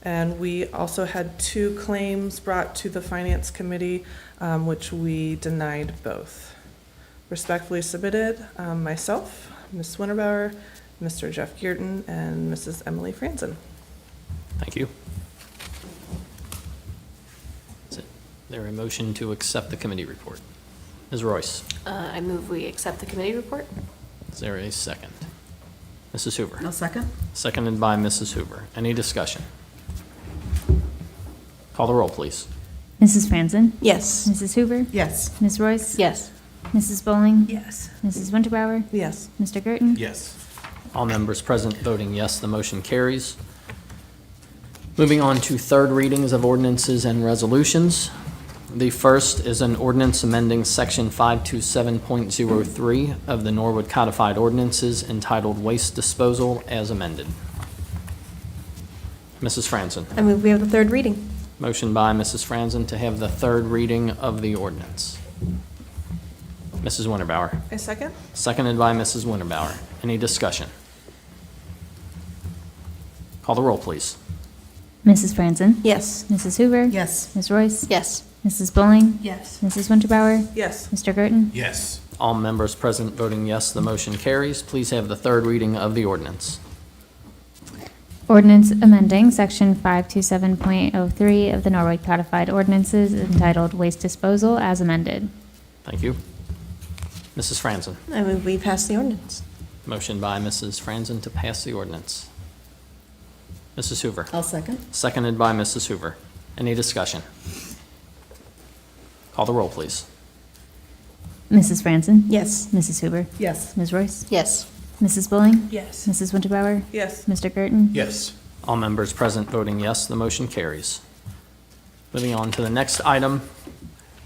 And we also had two claims brought to the Finance Committee, which we denied both. Respectfully submitted, myself, Ms. Winterbauer, Mr. Jeff Geerton, and Mrs. Emily Franzen. Thank you. Is there a motion to accept the committee report? Ms. Royce, I move we accept the committee report. is there a second? Mrs. Hoover? I'll second. Seconded by Mrs. Hoover. Any discussion? Call the roll, please. Mrs. Franzen? Yes. Mrs. Hoover? Yes. Ms. Royce? Yes. Mrs. Bowling? Yes. Mrs. Winterbauer? Yes. Mr. Gerton? Yes. All members present voting yes, the motion carries. Moving on to third readings of ordinances and resolutions. The first is an ordinance amending Section 527.03 of the Norwood Codified Ordinances entitled Waste Disposal as amended. Mrs. Franzen. I move we have the third reading. Motion by Mrs. Franzen to have the third reading of the ordinance. Mrs. Winterbauer. A second? Seconded by Mrs. Winterbauer. Any discussion? Call the roll, please. Mrs. Franzen? Yes. Mrs. Hoover? Yes. Ms. Royce? Yes. Mrs. Bowling? Yes. Mrs. Winterbauer? Yes. Mr. Gerton? Yes. All members present voting yes, the motion carries. Please have the third reading of the ordinance. Ordinance amending Section 527.03 of the Norwood Codified Ordinances entitled Waste Disposal as amended. Thank you. Mrs. Franzen. I move we pass the ordinance. Motion by Mrs. Franzen to pass the ordinance. Mrs. Hoover. I'll second. Seconded by Mrs. Hoover. Any discussion? Call the roll, please. Mrs. Franzen? Yes. Mrs. Hoover? Yes. Ms. Royce? Yes. Mrs. Bowling? Yes. Mrs. Winterbauer? Yes. Mr. Gerton? Yes. All members present voting yes, the motion carries. Moving on to the next item.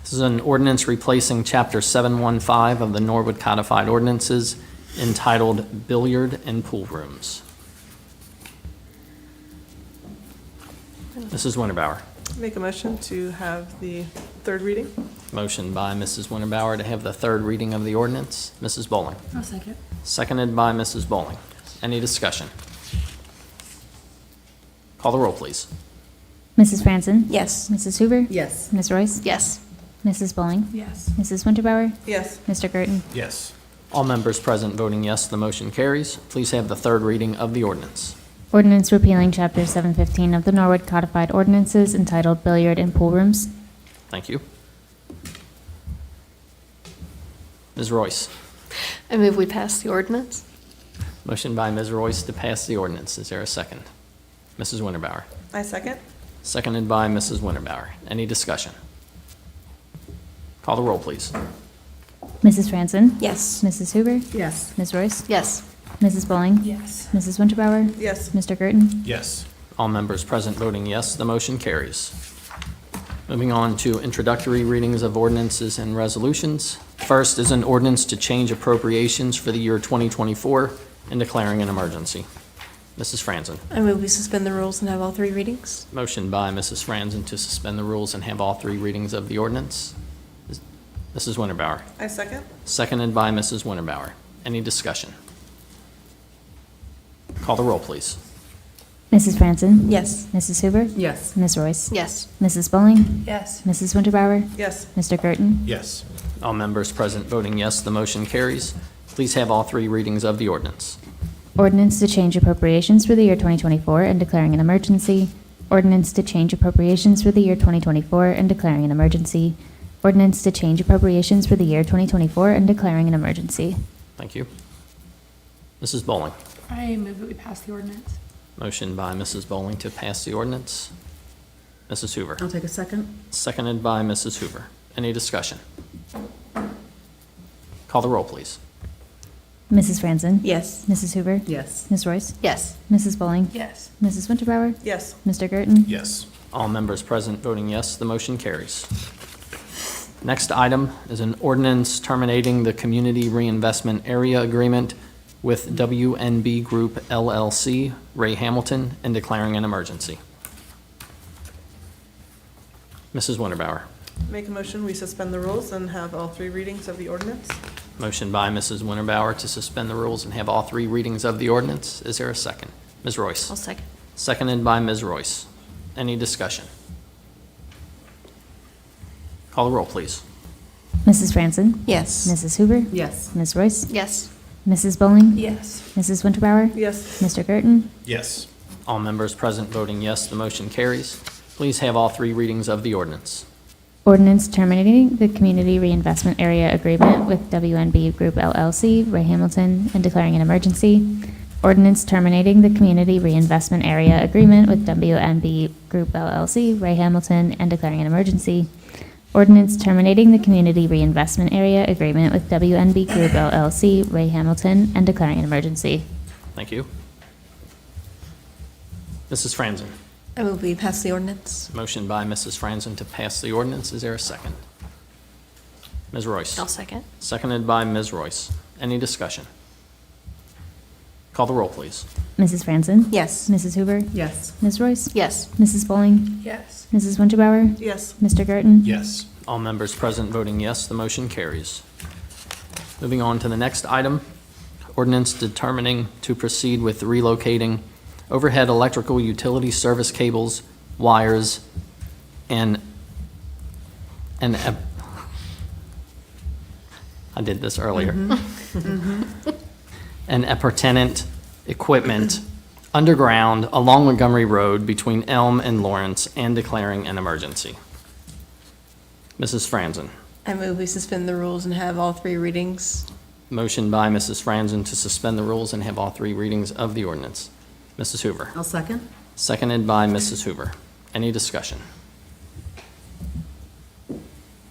This is an ordinance replacing Chapter 715 of the Norwood Codified Ordinances entitled Billiard and Pool Rooms. Mrs. Winterbauer. Make a motion to have the third reading. Motion by Mrs. Winterbauer to have the third reading of the ordinance. Mrs. Bowling. I'll second. Seconded by Mrs. Bowling. Any discussion? Call the roll, please. Mrs. Franzen? Yes. Mrs. Hoover? Yes. Ms. Royce? Yes. Mrs. Bowling? Yes. Mrs. Winterbauer? Yes. Mr. Gerton? Yes. All members present voting yes, the motion carries. Please have the third reading of the ordinance. Ordinance repealing Chapter 715 of the Norwood Codified Ordinances entitled Billiard and Pool Rooms. Thank you. Ms. Royce. I move we pass the ordinance. Motion by Ms. Royce to pass the ordinance. Is there a second? Mrs. Winterbauer. I second. Seconded by Mrs. Winterbauer. Any discussion? Call the roll, please. Mrs. Franzen? Yes. Mrs. Hoover? Yes. Ms. Royce? Yes. Mrs. Bowling? Yes. Mrs. Winterbauer? Yes. Mr. Gerton? Yes. All members present voting yes, the motion carries. Moving on to introductory readings of ordinances and resolutions. First is an ordinance to change appropriations for the year 2024 and declaring an emergency. Mrs. Franzen. I move we suspend the rules and have all three readings. Motion by Mrs. Franzen to suspend the rules and have all three readings of the ordinance. Mrs. Winterbauer. I second. Seconded by Mrs. Winterbauer. Any discussion? Call the roll, please. Mrs. Franzen? Yes. Mrs. Hoover? Yes. Ms. Royce? Yes. Mrs. Bowling? Yes. Mrs. Winterbauer? Yes. Mr. Gerton? Yes. All members present voting yes, the motion carries. Please have all three readings of the ordinance. Ordinance to change appropriations for the year 2024 and declaring an emergency. Ordinance to change appropriations for the year 2024 and declaring an emergency. Ordinance to change appropriations for the year 2024 and declaring an emergency. Thank you. Mrs. Bowling. I move that we pass the ordinance. Motion by Mrs. Bowling to pass the ordinance. Mrs. Hoover. I'll take a second. Seconded by Mrs. Hoover. Any discussion? Call the roll, please. Mrs. Franzen? Yes. Mrs. Hoover? Yes. Ms. Royce? Yes. Mrs. Bowling? Yes. Mrs. Winterbauer? Yes. Mr. Gerton? Yes. All members present voting yes, the motion carries. Next item is an ordinance terminating the Community Reinvestment Area Agreement with WNB Group LLC, Ray Hamilton, and declaring an emergency. Mrs. Winterbauer. Make a motion, we suspend the rules and have all three readings of the ordinance. Motion by Mrs. Winterbauer to suspend the rules and have all three readings of the ordinance. Is there a second? Ms. Royce. I'll second. Seconded by Ms. Royce. Any discussion? Call the roll, please. Mrs. Franzen? Yes. Mrs. Hoover? Yes. Ms. Royce? Yes. Mrs. Bowling? Yes. Mrs. Winterbauer? Yes. Mr. Gerton? Yes. All members present voting yes, the motion carries. Please have all three readings of the ordinance. Ordinance terminating the Community Reinvestment Area Agreement with WNB Group LLC, Ray Hamilton, and declaring an emergency. Ordinance terminating the Community Reinvestment Area Agreement with WNB Group LLC, Ray Hamilton, and declaring an emergency. Ordinance terminating the Community Reinvestment Area Agreement with WNB Group LLC, Ray Hamilton, and declaring an emergency. Thank you. Mrs. Franzen. I move we pass the ordinance. Motion by Mrs. Franzen to pass the ordinance. Is there a second? Ms. Royce. I'll second. Seconded by Ms. Royce. Any discussion? Call the roll, please. Mrs. Franzen? Yes. Mrs. Hoover? Yes. Ms. Royce? Yes. Mrs. Bowling? Yes. Mrs. Winterbauer? Yes. Mr. Gerton? Yes. All members present voting yes, the motion carries. Moving on to the next item, ordinance determining to proceed with relocating overhead electrical utility service cables, wires, and I did this earlier. And appurtenant equipment underground along Montgomery Road between Elm and Lawrence and declaring an emergency. Mrs. Franzen. I move we suspend the rules and have all three readings. Motion by Mrs. Franzen to suspend the rules and have all three readings of the ordinance. Mrs. Hoover. I'll second. Seconded by Mrs. Hoover. Any discussion?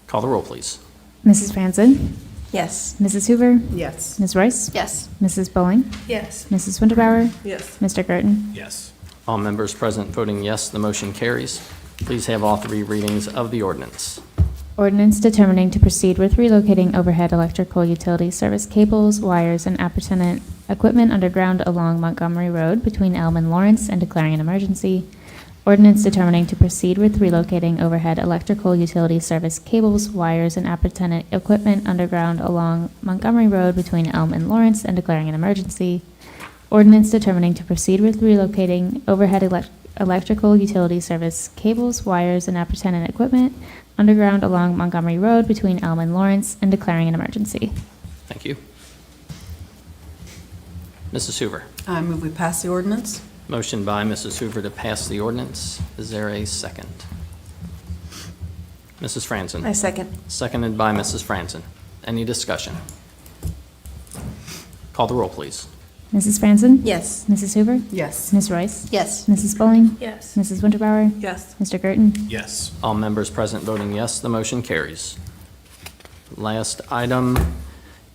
Call the roll, please. Mrs. Franzen? Yes. Mrs. Hoover? Yes. Ms. Royce? Yes. Mrs. Bowling? Yes. Mrs. Winterbauer? Yes. Mr. Gerton? Yes. All members present voting yes, the motion carries. Please have all three readings of the ordinance. Ordinance determining to proceed with relocating overhead electrical utility service cables, wires, and appurtenant equipment underground along Montgomery Road between Elm and Lawrence and declaring an emergency. Ordinance determining to proceed with relocating overhead electrical utility service cables, wires, and appurtenant equipment underground along Montgomery Road between Elm and Lawrence and declaring an emergency. Ordinance determining to proceed with relocating overhead electrical utility service cables, wires, and appurtenant equipment underground along Montgomery Road between Elm and Lawrence and declaring an emergency. Thank you. Mrs. Hoover. I move we pass the ordinance. Motion by Mrs. Hoover to pass the ordinance. Is there a second? Mrs. Franzen. I second. Seconded by Mrs. Franzen. Any discussion? Call the roll, please. Mrs. Franzen? Yes. Mrs. Hoover? Yes. Ms. Royce? Yes. Mrs. Bowling? Yes. Mrs. Winterbauer? Yes. Mr. Gerton? Yes. All members present voting yes, the motion carries. Last item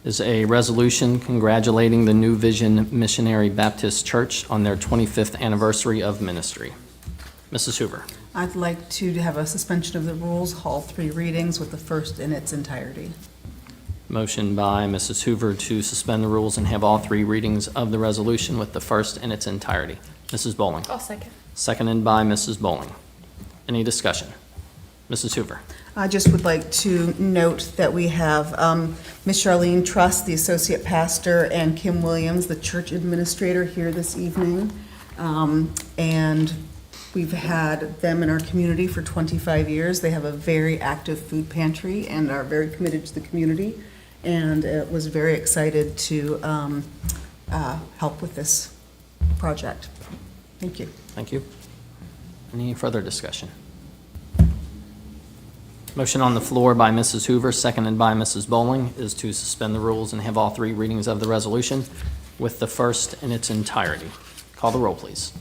is a resolution congratulating the New Vision Missionary Baptist Church on their 25th anniversary of ministry. Mrs. Hoover. I'd like to have a suspension of the rules, all 3 readings with the first in its entirety. Motion by Mrs. Hoover to suspend the rules and have all 3 readings of the resolution with the first in its entirety. Mrs. Bowling. I'll second. Seconded by Mrs. Bowling. Any discussion? Mrs. Hoover. I just would like to note that we have Ms. Charlene Truss, the associate pastor, and Kim Williams, the church administrator, here this evening. And we've had them in our community for 25 years. They have a very active food pantry and are very committed to the community. And was very excited to help with this project. Thank you. Thank you. Any further discussion? Motion on the floor by Mrs. Hoover, seconded by Mrs. Bowling, is to suspend the rules and have all 3 readings of the resolution with the first in its entirety. Call the roll, please.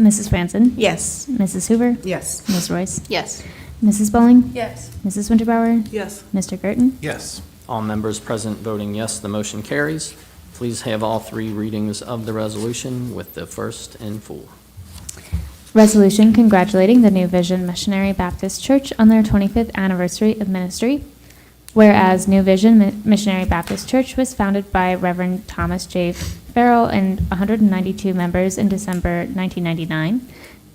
Mrs. Franson? Yes. Mrs. Hoover? Yes. Ms. Royce? Yes. Mrs. Bowling? Yes. Mrs. Winterbauer? Yes. Mr. Girton? Yes. All members present voting yes, the motion carries. Please have all 3 readings of the resolution with the first in full. Resolution congratulating the New Vision Missionary Baptist Church on their 25th anniversary of ministry. Whereas New Vision Missionary Baptist Church was founded by Reverend Thomas J. Farrell and 192 members in December 1999.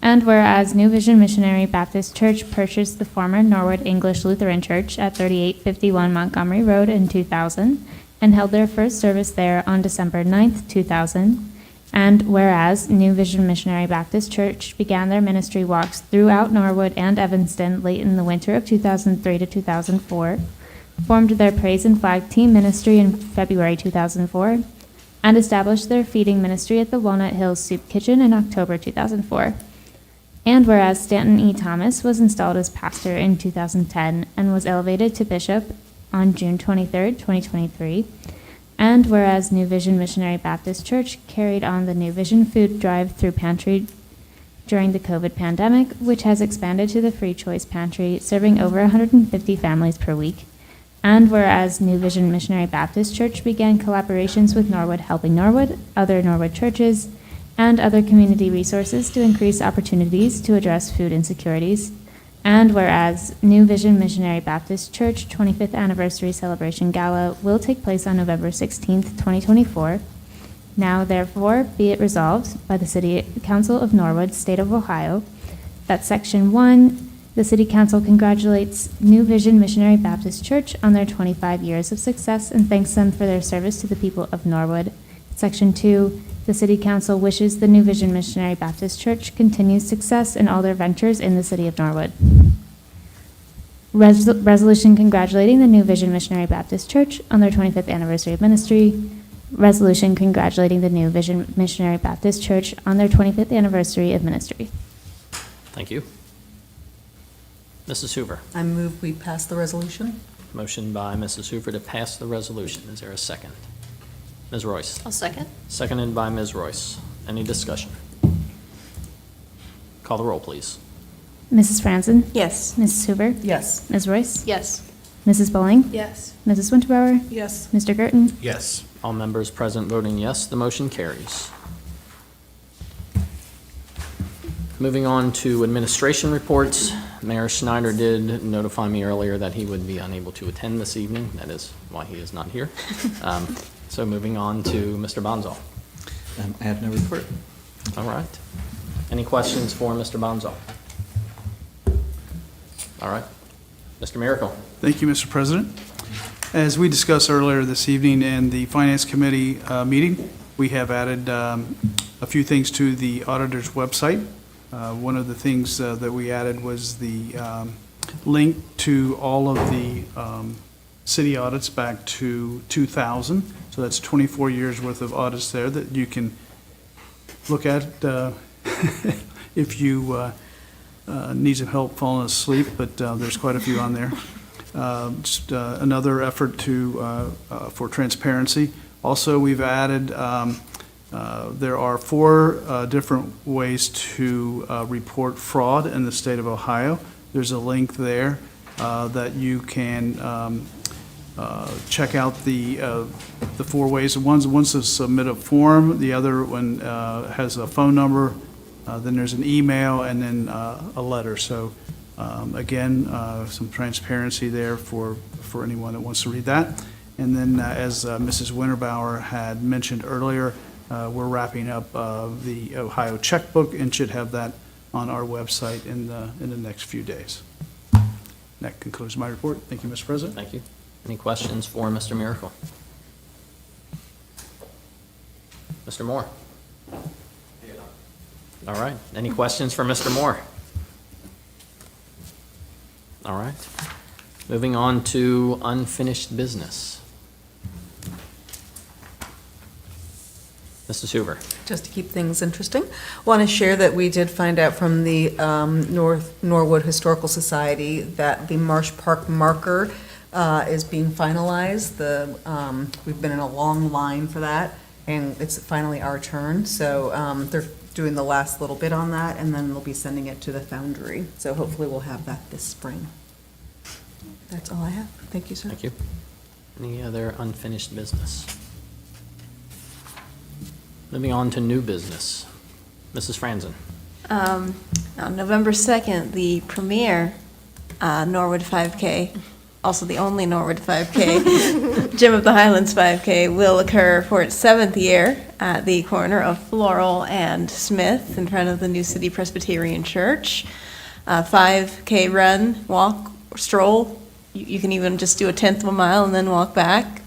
And whereas New Vision Missionary Baptist Church purchased the former Norwood English Lutheran Church at 3851 Montgomery Road in 2000 and held their first service there on December 9th, 2000. And whereas New Vision Missionary Baptist Church began their ministry walks throughout Norwood and Evanston late in the winter of 2003 to 2004, formed their Praise and Flag Team ministry in February 2004, and established their feeding ministry at the Walnut Hills Soup Kitchen in October 2004. And whereas Stanton E. Thomas was installed as pastor in 2010 and was elevated to bishop on June 23, 2023, and whereas New Vision Missionary Baptist Church carried on the New Vision Food Drive-Through Pantry during the COVID pandemic, which has expanded to the Free Choice Pantry, serving over 150 families per week. And whereas New Vision Missionary Baptist Church began collaborations with Norwood Helping Norwood, other Norwood churches, and other community resources to increase opportunities to address food insecurities. And whereas New Vision Missionary Baptist Church 25th Anniversary Celebration Gala will take place on November 16th, 2024. Now therefore be it resolved by the City Council of Norwood, State of Ohio, that Section 1, the City Council congratulates New Vision Missionary Baptist Church on their 25 years of success and thanks them for their service to the people of Norwood. Section 2, the City Council wishes the New Vision Missionary Baptist Church continued success in all their ventures in the City of Norwood. Resolution congratulating the New Vision Missionary Baptist Church on their 25th anniversary of ministry. Resolution congratulating the New Vision Missionary Baptist Church on their 25th anniversary of ministry. Thank you. Mrs. Hoover. I move we pass the resolution. Motion by Mrs. Hoover to pass the resolution. Is there a second? Ms. Royce. I'll second. Seconded by Ms. Royce. Any discussion? Call the roll, please. Mrs. Franson? Yes. Mrs. Hoover? Yes. Ms. Royce? Yes. Mrs. Bowling? Yes. Mrs. Winterbauer? Yes. Mr. Girton? Yes. All members present voting yes, the motion carries. Moving on to administration reports. Mayor Schneider did notify me earlier that he would be unable to attend this evening. That is why he is not here. So moving on to Mr. Bonzal. I have no report. All right. Any questions for Mr. Bonzal? All right. Mr. Miracle. Thank you, Mr. President. As we discussed earlier this evening in the Finance Committee meeting, we have added a few things to the auditor's website. One of the things that we added was the link to all of the city audits back to 2000. So that's 24 years worth of audits there that you can look at if you need some help falling asleep, but there's quite a few on there. Just another effort for transparency. Also, we've added, there are 4 different ways to report fraud in the state of Ohio. There's a link there that you can check out the 4 ways. One's to submit a form, the other one has a phone number, then there's an email, and then a letter. So again, some transparency there for anyone that wants to read that. And then as Mrs. Winterbauer had mentioned earlier, we're wrapping up the Ohio checkbook and should have that on our website in the next few days. That concludes my report. Thank you, Mr. President. Thank you. Any questions for Mr. Miracle? Mr. Moore? All right. Any questions for Mr. Moore? All right. Moving on to unfinished business. Mrs. Hoover? Just to keep things interesting, want to share that we did find out from the Norwood Historical Society that the Marsh Park marker is being finalized. We've been in a long line for that, and it's finally our turn. So they're doing the last little bit on that, and then they'll be sending it to the foundry. So hopefully we'll have that this spring. That's all I have. Thank you, sir. Thank you. Any other unfinished business? Moving on to new business. Mrs. Franzen? On November 2nd, the premier Norwood 5K, also the only Norwood 5K, Gym of the Highlands 5K, will occur for its 7th year at the corner of Floral and Smith in front of the New City Presbyterian Church. 5K run, walk, stroll. You can even just do a 1/10 of a mile and then walk back.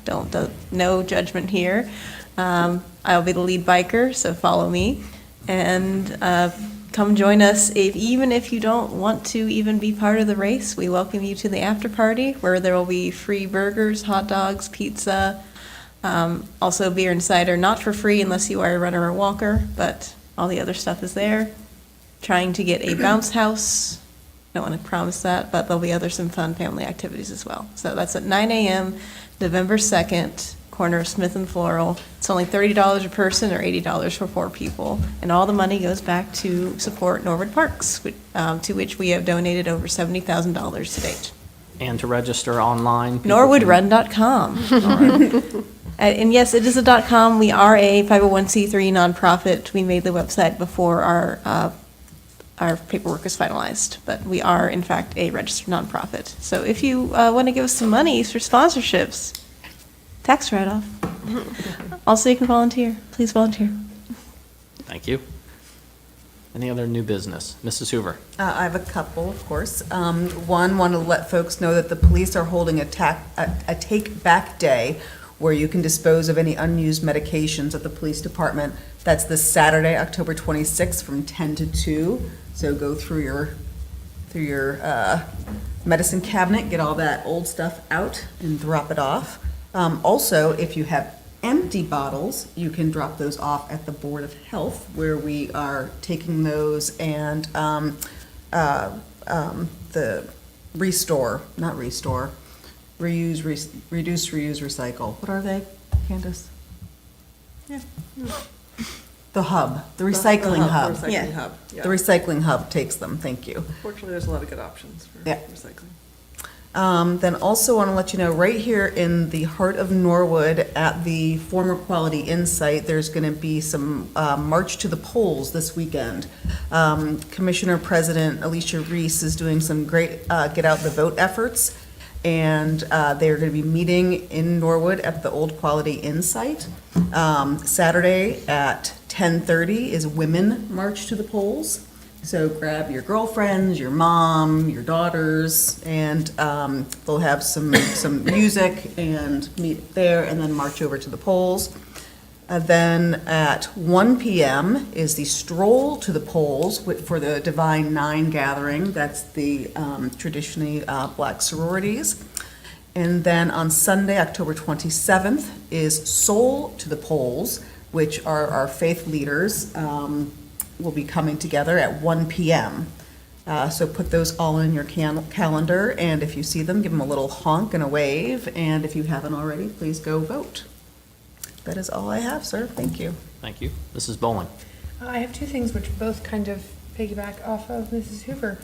No judgment here. I'll be the lead biker, so follow me. And come join us. Even if you don't want to even be part of the race, we welcome you to the after party where there will be free burgers, hot dogs, pizza, also beer and cider, not for free unless you are a runner or walker, but all the other stuff is there. Trying to get a bounce house. Don't want to promise that, but there'll be some fun family activities as well. So that's at 9 a.m., November 2nd, corner of Smith and Floral. It's only $30 a person or $80 for 4 people. And all the money goes back to support Norwood Parks, to which we have donated over $70,000 to date. And to register online? NorwoodRun.com. All right. And yes, it is a .com. We are a 501c3 nonprofit. We made the website before our paperwork is finalized, but we are, in fact, a registered nonprofit. So if you want to give us some money for sponsorships, tax write-off. Also, you can volunteer. Please volunteer. Thank you. Any other new business? Mrs. Hoover? I have a couple, of course. One, want to let folks know that the police are holding a take-back day where you can dispose of any unused medications at the police department. That's this Saturday, October 26th, from 10 to 2. So go through your medicine cabinet, get all that old stuff out, and drop it off. Also, if you have empty bottles, you can drop those off at the Board of Health, where we are taking those and the reuse, reduce, reuse, recycle. What are they, Candace? Yeah. The hub, the recycling hub. Recycling Yeah. hub, yeah. The recycling hub takes them, thank you. Fortunately, there's a lot of good options for Yeah. recycling. Then also want to let you know, right here in the heart of Norwood at the former Quality Inn site, there's going to be some March to the Polls this weekend. Commissioner President Alicia Reese is doing some great get out the vote efforts, and they're going to be meeting in Norwood at the old Quality Inn site. Saturday at 10:30 is Women March to the Polls. So grab your girlfriends, your mom, your daughters, and they'll have some music and meet there, and then march over to the polls. Then at 1 p.m. is the stroll to the polls for the Divine Nine gathering. That's the traditionally black sororities. And then on Sunday, October 27th, is Soul to the Polls, which are our faith leaders. Will be coming together at 1 p.m. So put those all in your calendar, and if you see them, give them a little honk and a wave, and if you haven't already, please go vote. That is all I have, sir. Thank you. Thank you. Mrs. Boland? I have 2 things which both kind of piggyback off of Mrs. Hoover.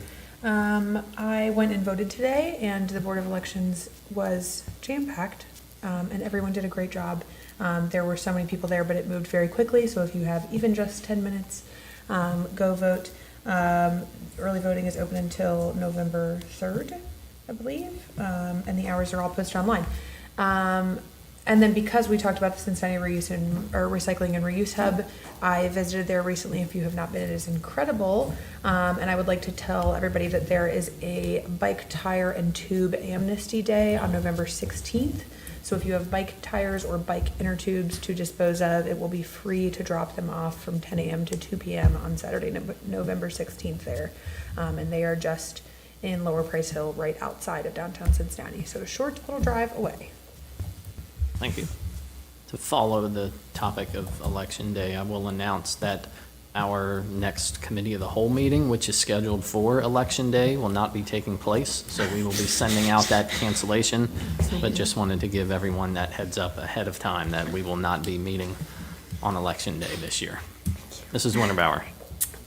I went and voted today, and the Board of Elections was jam-packed, and everyone did a great job. There were so many people there, but it moved very quickly, so if you have even just 10 minutes, go vote. Early voting is open until November 3rd, I believe, and the hours are all posted online. And then because we talked about the Cincinnati Recycling and Reuse Hub, I visited there recently. If you have not been, it is incredible. And I would like to tell everybody that there is a bike tire and tube amnesty day on November 16th. So if you have bike tires or bike inner tubes to dispose of, it will be free to drop them off from 10 a.m. to 2 p.m. on Saturday, November 16th there. And they are just in Lower Price Hill, right outside of downtown Cincinnati. So a short little drive away. Thank you. To follow the topic of Election Day, I will announce that our next Committee of the Whole meeting, which is scheduled for Election Day, will not be taking place, so we will be sending out that cancellation, but just wanted to give everyone that heads up ahead of time that we will not be meeting on Election Day this year. Mrs. Winterbauer.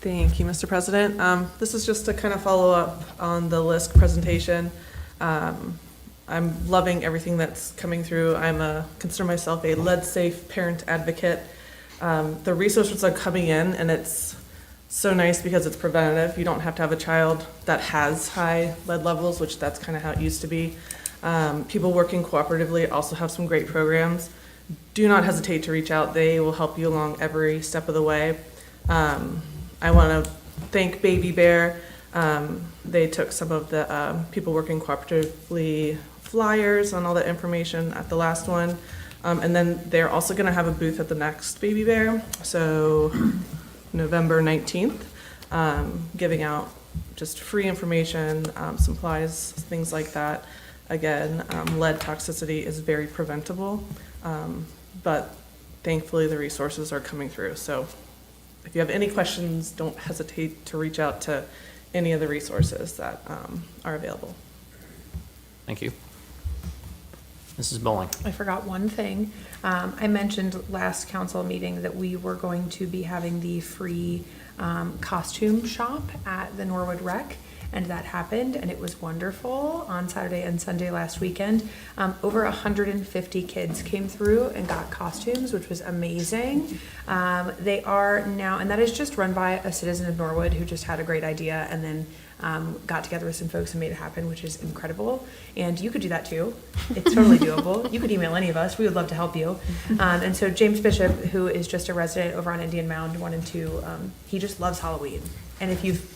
Thank you, Mr. President. This is just to kind of follow up on the LISC presentation. I'm loving everything that's coming through. Consider myself a lead-safe parent advocate. The resources are coming in, and it's so nice because it's preventative. You don't have to have a child that has high lead levels, which that's kind of how it used to be. People working cooperatively also have some great programs. Do not hesitate to reach out. They will help you along every step of the way. I want to thank Baby Bear. They took some of the people working cooperatively flyers on all that information at the last one. And then they're also going to have a booth at the next Baby Bear. So November 19th, giving out just free information, supplies, things like that. Again, lead toxicity is very preventable, but thankfully the resources are coming through. So if you have any questions, don't hesitate to reach out to any of the resources that are available. Thank you. Mrs. Bowling. I forgot one thing. I mentioned last council meeting that we were going to be having the free costume shop at the Norwood Rec, and that happened, and it was wonderful on Saturday and Sunday last weekend. Over 150 kids came through and got costumes, which was amazing. They are now, and that is just run by a citizen of Norwood who just had a great idea and then got together with some folks and made it happen, which is incredible. And you could do that too. It's totally doable. You could email any of us. We would love to help you. And so James Bishop, who is just a resident over on Indian Mound, wanted to, he just loves Halloween. And if you've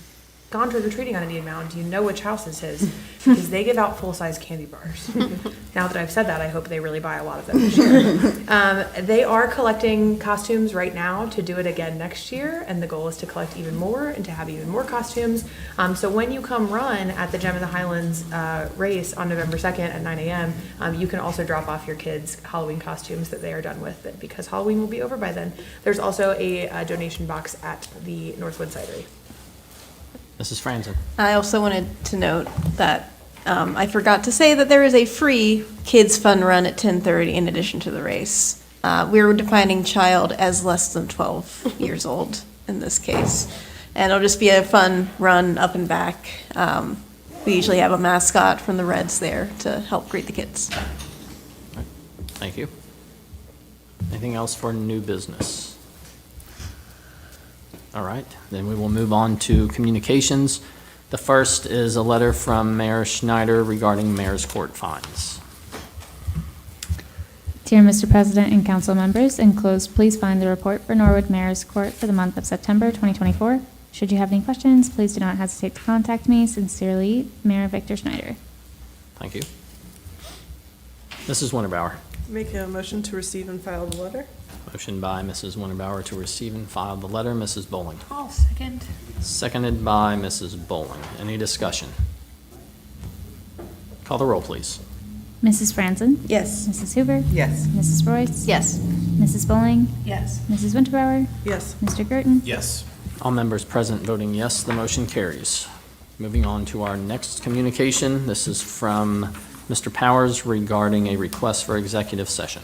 gone trick-or-treating on Indian Mound, you know which house is his, because they give out full-size candy bars. Now that I've said that, I hope they really buy a lot of them this year. They are collecting costumes right now to do it again next year, and the goal is to collect even more and to have even more costumes. So when you come run at the Gem in the Highlands race on November 2nd at 9 a.m., you can also drop off your kids' Halloween costumes that they are done with, because Halloween will be over by then. There's also a donation box at the Northwood Cidery. Mrs. Franzen. I also wanted to note that I forgot to say that there is a free kids fun run at 10:30 in addition to the race. We're defining child as less than 12 years old in this case. And it'll just be a fun run up and back. We usually have a mascot from the Reds there to help greet the kids. Thank you. Anything else for new business? All right, then we will move on to communications. The first is a letter from Mayor Schneider regarding mayor's court fines. Dear Mr. President and council members, enclosed, please find the report for Norwood Mayor's Court for the month of September 2024. Should you have any questions, please do not hesitate to contact me. Sincerely, Mayor Victor Schneider. Thank you. Mrs. Winterbauer. Make a motion to receive and file the letter. Motion by Mrs. Winterbauer to receive and file the letter. Mrs. Bowling. I'll second. Seconded by Mrs. Bowling. Any discussion? Call the roll, please. Mrs. Franzen? Yes. Mrs. Hoover? Yes. Mrs. Royce? Yes. Mrs. Bowling? Yes. Mrs. Winterbauer? Yes. Mr. Gerton? Yes. All members present voting yes, the motion carries. Moving on to our next communication. This is from Mr. Powers regarding a request for executive session.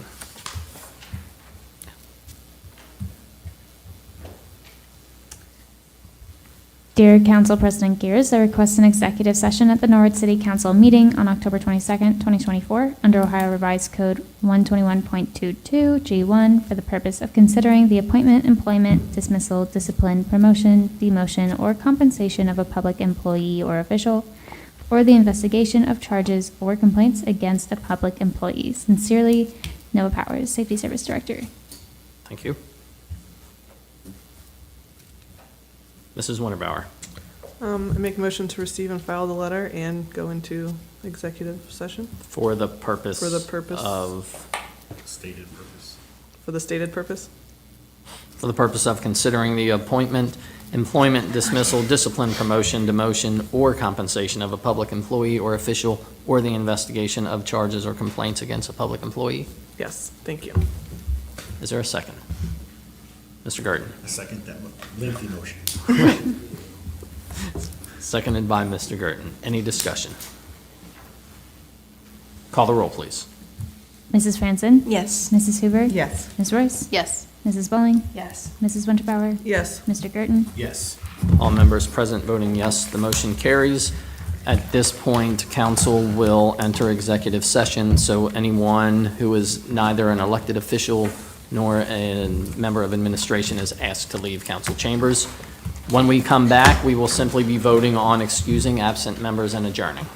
Dear Council President Gears, I request an executive session at the Norwood City Council meeting on October 22nd, 2024, under Ohio Revised Code 121.22 G1 for the purpose of considering the appointment, employment, dismissal, discipline, promotion, demotion, or compensation of a public employee or official, or the investigation of charges or complaints against a public employee. Sincerely, Noah Powers, Safety Service Director. Thank you. Mrs. Winterbauer. I make a motion to receive and file the letter and go into executive session For the purpose. For the purpose. Of. for the stated purpose. For the purpose of considering the appointment, employment, dismissal, discipline, promotion, demotion, or compensation of a public employee or official, or the investigation of charges or complaints against a public employee. Yes, thank you. Is there a second? Mr. Garten. I second that lengthy motion. Seconded by Mr. Garten. Any discussion? Call the roll, please. Mrs. Franson? Yes. Mrs. Hoover? Yes. Ms. Royce? Yes. Mrs. Bowling? Yes. Mrs. Winterbauer? Yes. Mr. Gerton? Yes. All members present voting yes, the motion carries. At this point, council will enter executive session, so anyone who is neither an elected official nor a member of administration is asked to leave council chambers. When we come back, we will simply be voting on excusing absent members and adjourning.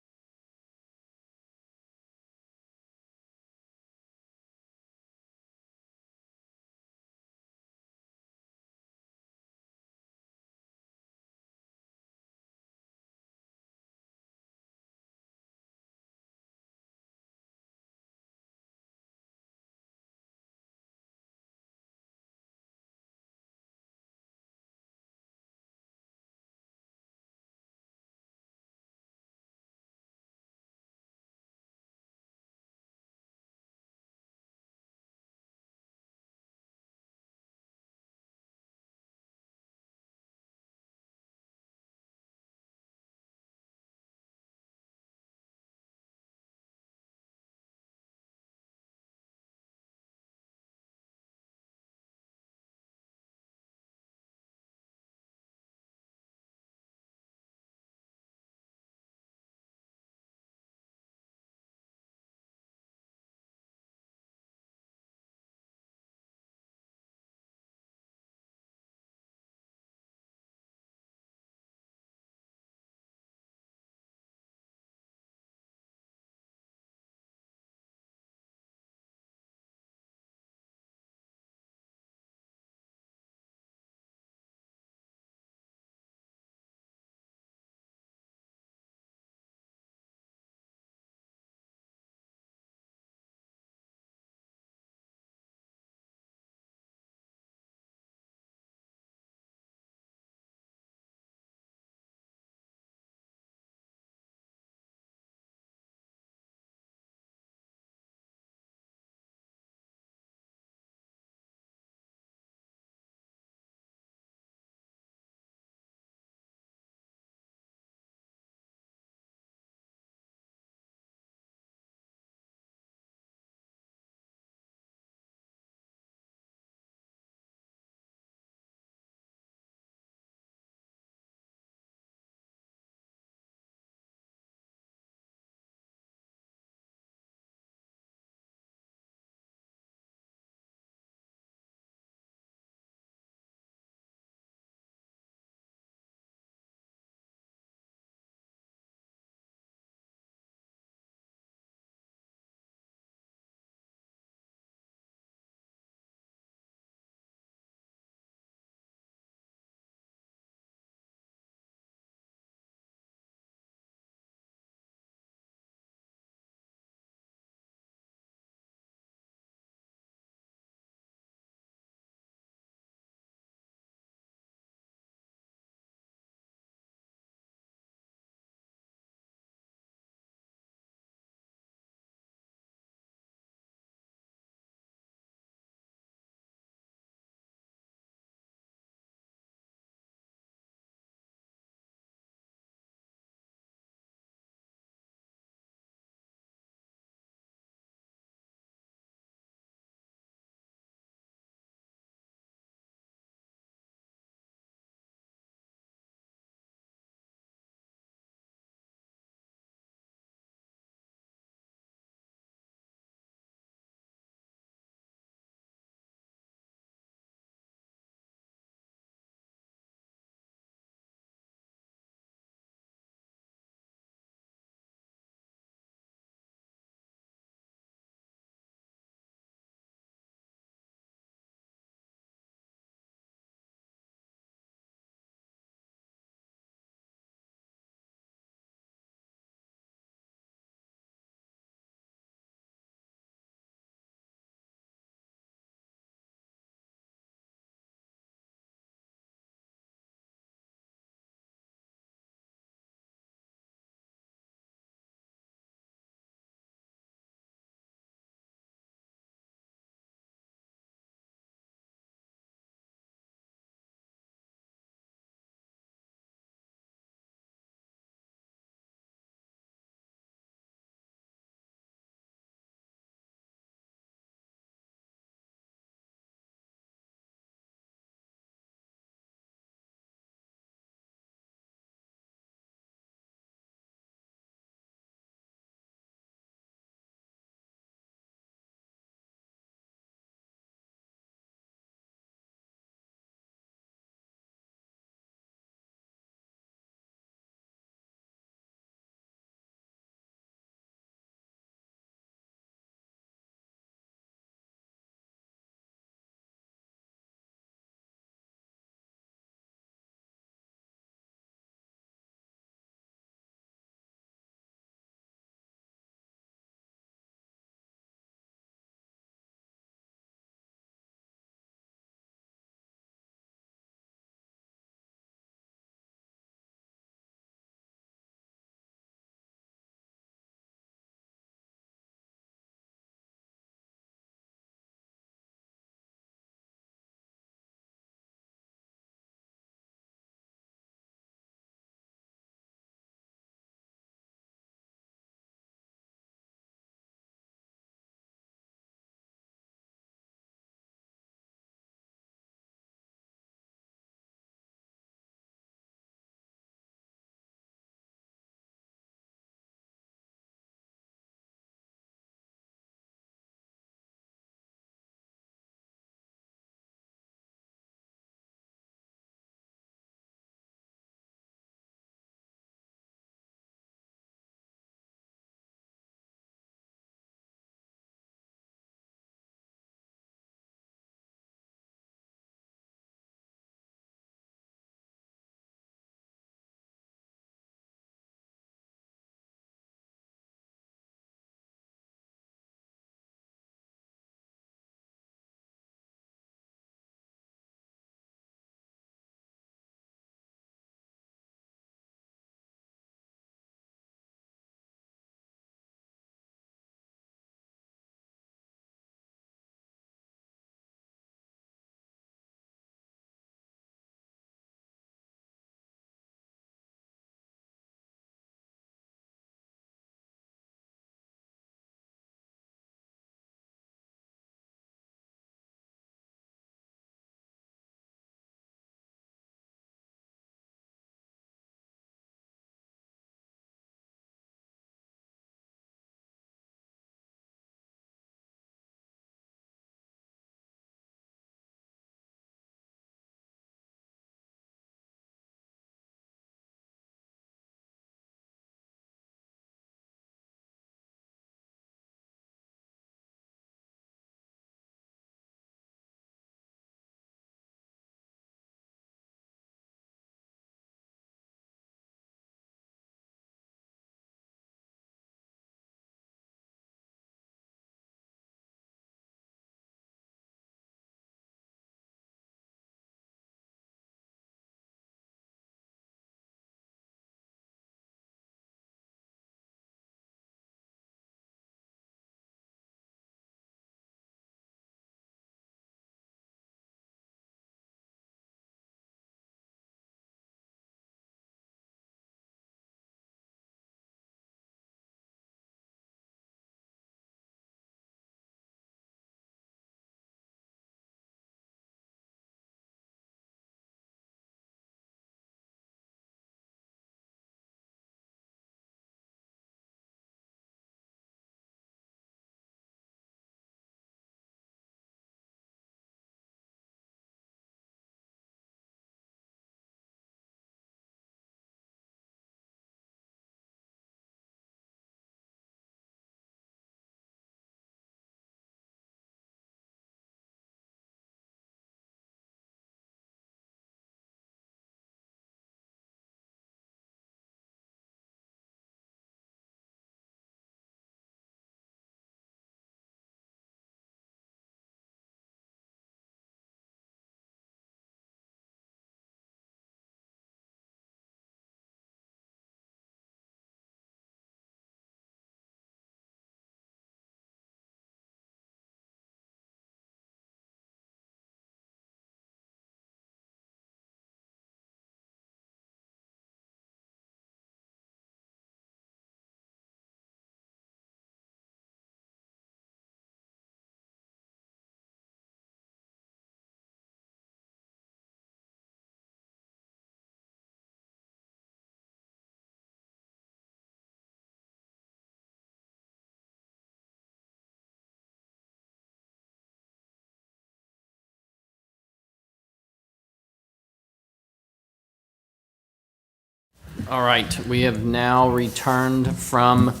All right, we have now returned from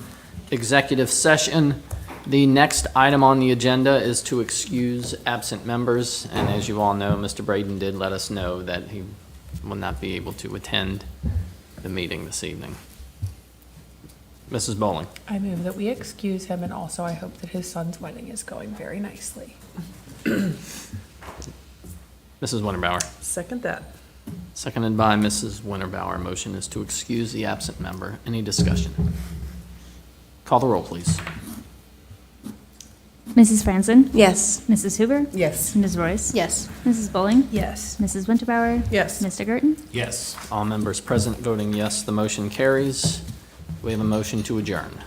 executive session. The next item on the agenda is to excuse absent members, and as you all know, Mr. Braden did let us know that he will not be able to attend the meeting this evening. Mrs. Bowling. I move that we excuse him, and also I hope that his son's wedding is going very nicely. Mrs. Winterbauer. Second that. Seconded by Mrs. Winterbauer. Motion is to excuse the absent member. Any discussion? Call the roll, please. Mrs. Franzen? Yes. Mrs. Huber? Yes. Ms. Royce? Yes. Mrs. Bowling? Yes. Mrs. Winterbauer? Yes. Mr. Gerton? Yes. All members present voting yes, the motion carries. We have a motion to adjourn.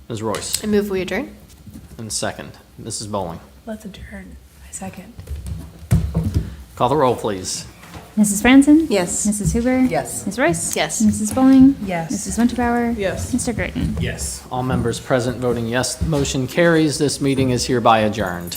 Ms. Royce. I move we adjourn. And second, Mrs. Bowling. Let's adjourn. I second. Call the roll, please. Mrs. Franzen? Yes. Mrs. Huber? Yes. Ms. Royce? Yes. Mrs. Bowling? Yes. Mrs. Winterbauer? Yes. Mr. Gerton? Yes. All members present voting yes, the motion carries. This meeting is hereby adjourned.